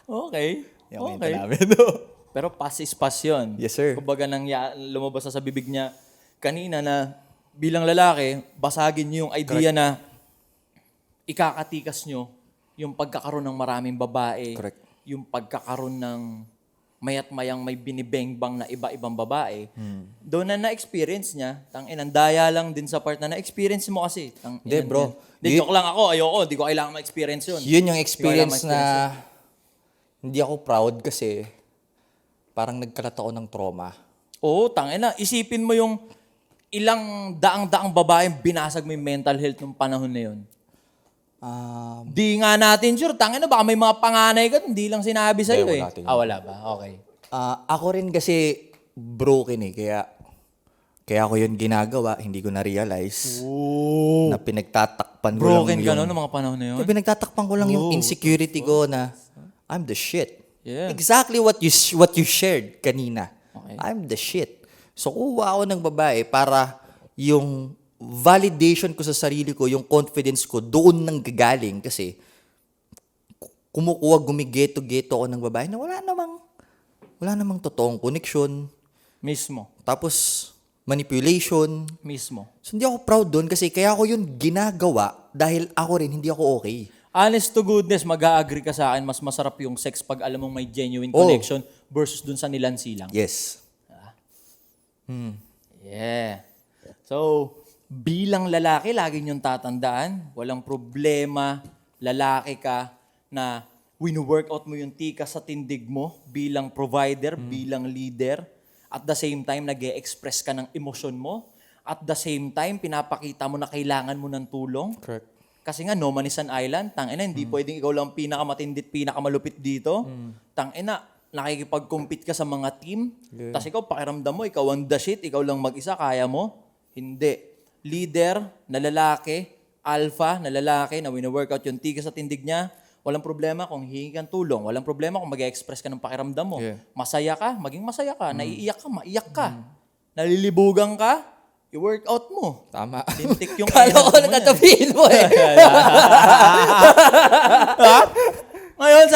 Okay. Yung Okay. namin, no? Pero pass is pass yun. Yes, sir. Kumbaga nang lumabas na sa bibig niya kanina na bilang lalaki, basagin niyo yung idea na ikakatikas niyo yung pagkakaroon ng maraming babae, Correct. yung pagkakaroon ng mayat-mayang may binibengbang na iba-ibang babae. Doon na na-experience niya, ang daya lang din sa part na na-experience mo kasi. Hindi, bro. Hindi, joke lang ako, ayoko, di ko kailangan ma-experience yun. Yun yung experience Hindi ko kailangan na hindi ako proud kasi parang nagkalat ako ng trauma. Oo, tangina. Isipin mo yung ilang daang-daang babaeng binasag mo yung mental health nung panahon na yun. Di nga natin sure. Tangina, baka may mga panganay ka, hindi lang sinabi sa'yo Hindi, eh. wala natin yun. Wala ba? Okay. Ako rin kasi broken eh, kaya ako yun ginagawa, hindi ko na-realize na pinagtatakpan ko lang Broken yung... ka no, nung mga panahon na yun? Pinagtatakpan ko lang yung insecurity ko na I'm the shit. Yeah. Exactly what you shared kanina. Okay. I'm the shit. So kuha ako ng babae para yung validation ko sa sarili ko, yung confidence ko, doon nang gagaling kasi gumigeto-geto ako ng babae na wala namang totoong connection. Mismo. Tapos manipulation. Mismo. So hindi ako proud doon kasi kaya ako yun ginagawa dahil ako rin hindi ako okay. Honest to goodness, mag-a-agree ka sa akin, mas masarap yung sex pag alam mong may genuine connection versus dun sa nilansi lang. Yes. Yeah. So, bilang lalaki, lagi niyong tatandaan, walang problema, lalaki ka na wino-workout mo yung tika sa tindig mo bilang provider, bilang leader. At the same time, nag-e-express ka ng emosyon mo. At the same time, pinapakita mo na kailangan mo ng tulong. Correct. Kasi nga, no man is an island. Tangina, hindi pwedeng ikaw lang pinakamatindit, pinakamalupit dito. Tangina, nakikipag-compete ka sa mga team. Tapos ikaw, pakiramdam mo, ikaw ang the shit, ikaw lang mag-isa, kaya mo? Hindi. Leader na lalaki, alpha na lalaki, na wina-workout yung tigas sa tindig niya, walang problema kung hihingi kang tulong. Walang problema kung mag-express ka ng pakiramdam mo. Yeah. Masaya ka, maging masaya ka. Naiiyak ka, maiyak ka. Nalilibugan ka, i-workout mo. Tama. Lintik yung Kala ko energy mo na tatabihin mo eh. Ngayon,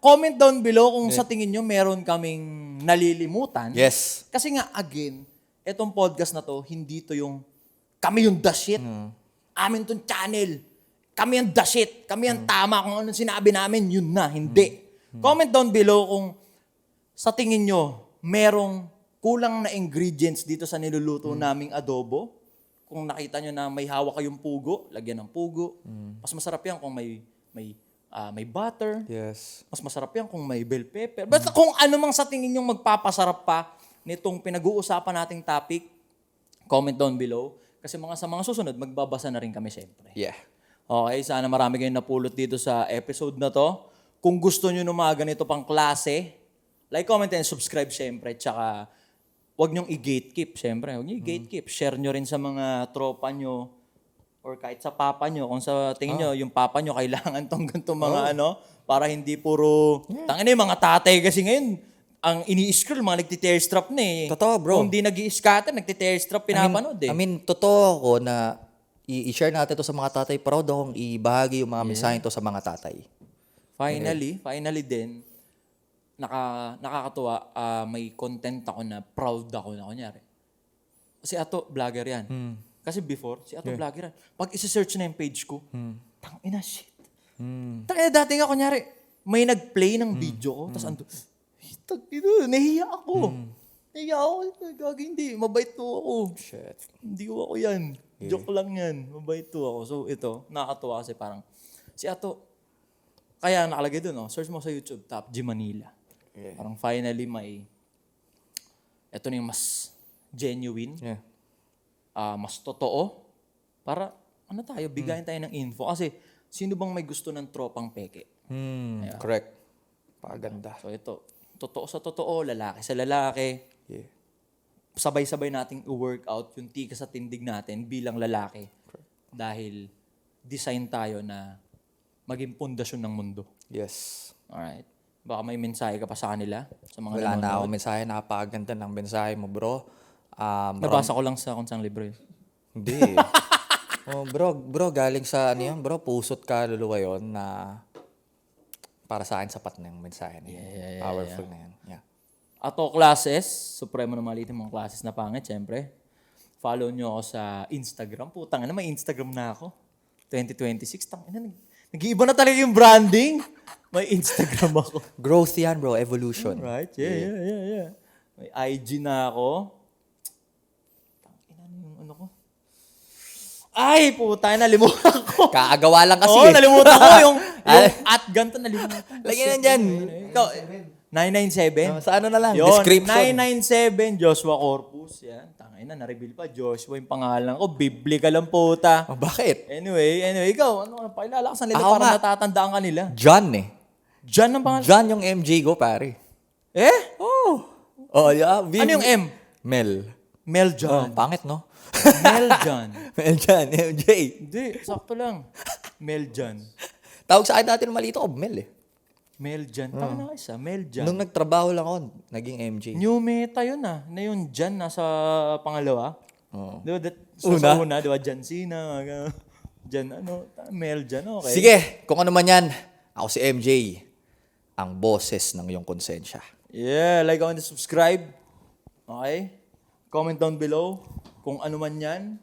comment down below kung sa tingin nyo meron kaming nalilimutan. Yes. Kasi nga, again, etong podcast na to, hindi to yung kami yung the shit. Amin tong channel. Kami ang the shit. Kami ang tama. Kung anong sinabi namin, yun na. Hindi. Comment down below kung sa tingin nyo, merong kulang na ingredients dito sa niluluto naming adobo. Kung nakita nyo na may hawak kayong pugo, lagyan ng pugo. Mas masarap yan kung may butter. Yes. Mas masarap yan kung may bell pepper. Basta kung ano mang sa tingin nyo magpapasarap pa nitong pinag-uusapan nating topic, comment down below. Kasi sa mga susunod, magbabasa na rin kami syempre. Yeah. Okay, sana marami kayong napulot dito sa episode na to. Kung gusto nyo ng mga ganito pang klase, like, comment, and subscribe syempre. Tsaka, huwag nyong i-gatekeep syempre. Huwag nyo i-gatekeep. Share nyo rin sa mga tropa nyo or kahit sa papa nyo. Kung sa tingin nyo, yung papa nyo kailangan tong ganito mga para hindi puro... Tangina yung mga tatay kasi ngayon, ang ini-scroll, mga nagti-tear strap na eh. Totoo, bro. Kung di nag-i-scatter, nagti-tear strap pinapanood eh. I mean, totoo ako na i-share natin to sa mga tatay. Proud akong ibahagi yung mga mensahe to sa mga tatay. Finally din, nakakatuwa, may content ako na proud ako na kunyari. Si Ato, vlogger yan. Kasi before, si Ato vlogger yan. Pag isi-search na yung page ko, tangina shit. Tangina dati nga kunyari, may nag-play ng video ko, tapos ando, nahiya ako. Nahiya ako, gagi hindi, mabait to ako. Shit. Hindi ko ako yan. Joke lang yan. Mabait to ako. So ito, nakakatuwa kasi parang, si Ato, kaya nakalagay doon, search mo sa YouTube, Top G Manila. Yeah. Parang finally ito na yung mas genuine, Yeah. mas totoo, para, bigayan tayo ng info. Kasi, sino bang may gusto ng tropang peke? Correct. Paganda. So ito, totoo sa totoo, lalaki sa lalaki, Yeah. sabay-sabay nating i-workout yung tika sa tindig natin bilang lalaki. Dahil design tayo na maging pundasyon ng mundo. Yes. Alright. Baka may mensahe ka pa sa kanila, sa mga Wala na nanonood. ako mensahe. Napakaganda ng mensahe mo, bro. Nabasa ko lang sa kung saan libro yun. Hindi. Bro, galing sa bro, pusot ka luluwa yun na para sa akin sapat na yung mensahe na yun. Yeah, Powerful na yan. Yeah. Ato classes, supremo na maliit yung mga classes na pangit, syempre. Follow nyo ako sa Instagram. Putang ina, may Instagram na ako. 2026, nag-iiba na talaga yung branding. May Instagram ako. Growth yan, bro. Evolution. Right? Yeah. May IG na ako. Tangina na yung ano ko. Ay, puta, nalimutan ko. Kaagawa lang kasi. Oo, nalimutan ko yung at ganito nalimutan. Lagyan yan dyan. Ikaw, 997? Sa ano na lang? Yun, Description. 997 Joshua Corpus. Yan, tangina, na-reveal pa. Joshua yung pangalan ko. Biblical lang puta. Oh, bakit? Anyway, ikaw, pakilala ka sa nila Ako para nga. natatandaan ka nila. John eh. John ang pangalan. John yung MJ ko, pare. Eh? Oh, yeah. Ano yung M? Mel. Mel Oh, John. pangit, no? Mel John. Mel John, MJ. Hindi, sakto lang. Mel John. Tawag sa akin dati nung maliit ako, Mel eh. Mel John. Tama na isa, Mel John. Nung nagtrabaho lang ako, naging MJ. New meta yun na yung John nasa pangalawa. Oo. Di ba? Una? Sa una, di ba? John Cena. John, Mel John, okay. Sige, kung ano man yan, ako si MJ, ang boses ng iyong konsensya. Yeah, like, comment, and subscribe. Okay? Comment down below kung ano man yan.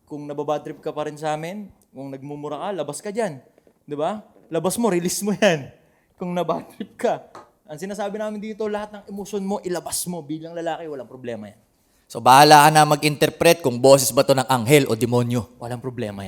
Kung nababad trip ka pa rin sa amin, kung nagmumura ka, labas ka dyan. Di ba? Labas mo, release mo yan. Kung nabad trip ka. Ang sinasabi namin dito, lahat ng emosyon mo, ilabas mo. Bilang lalaki, walang problema yan. So bahala ka na mag-interpret kung boses ba to ng anghel o demonyo. Walang problema yan.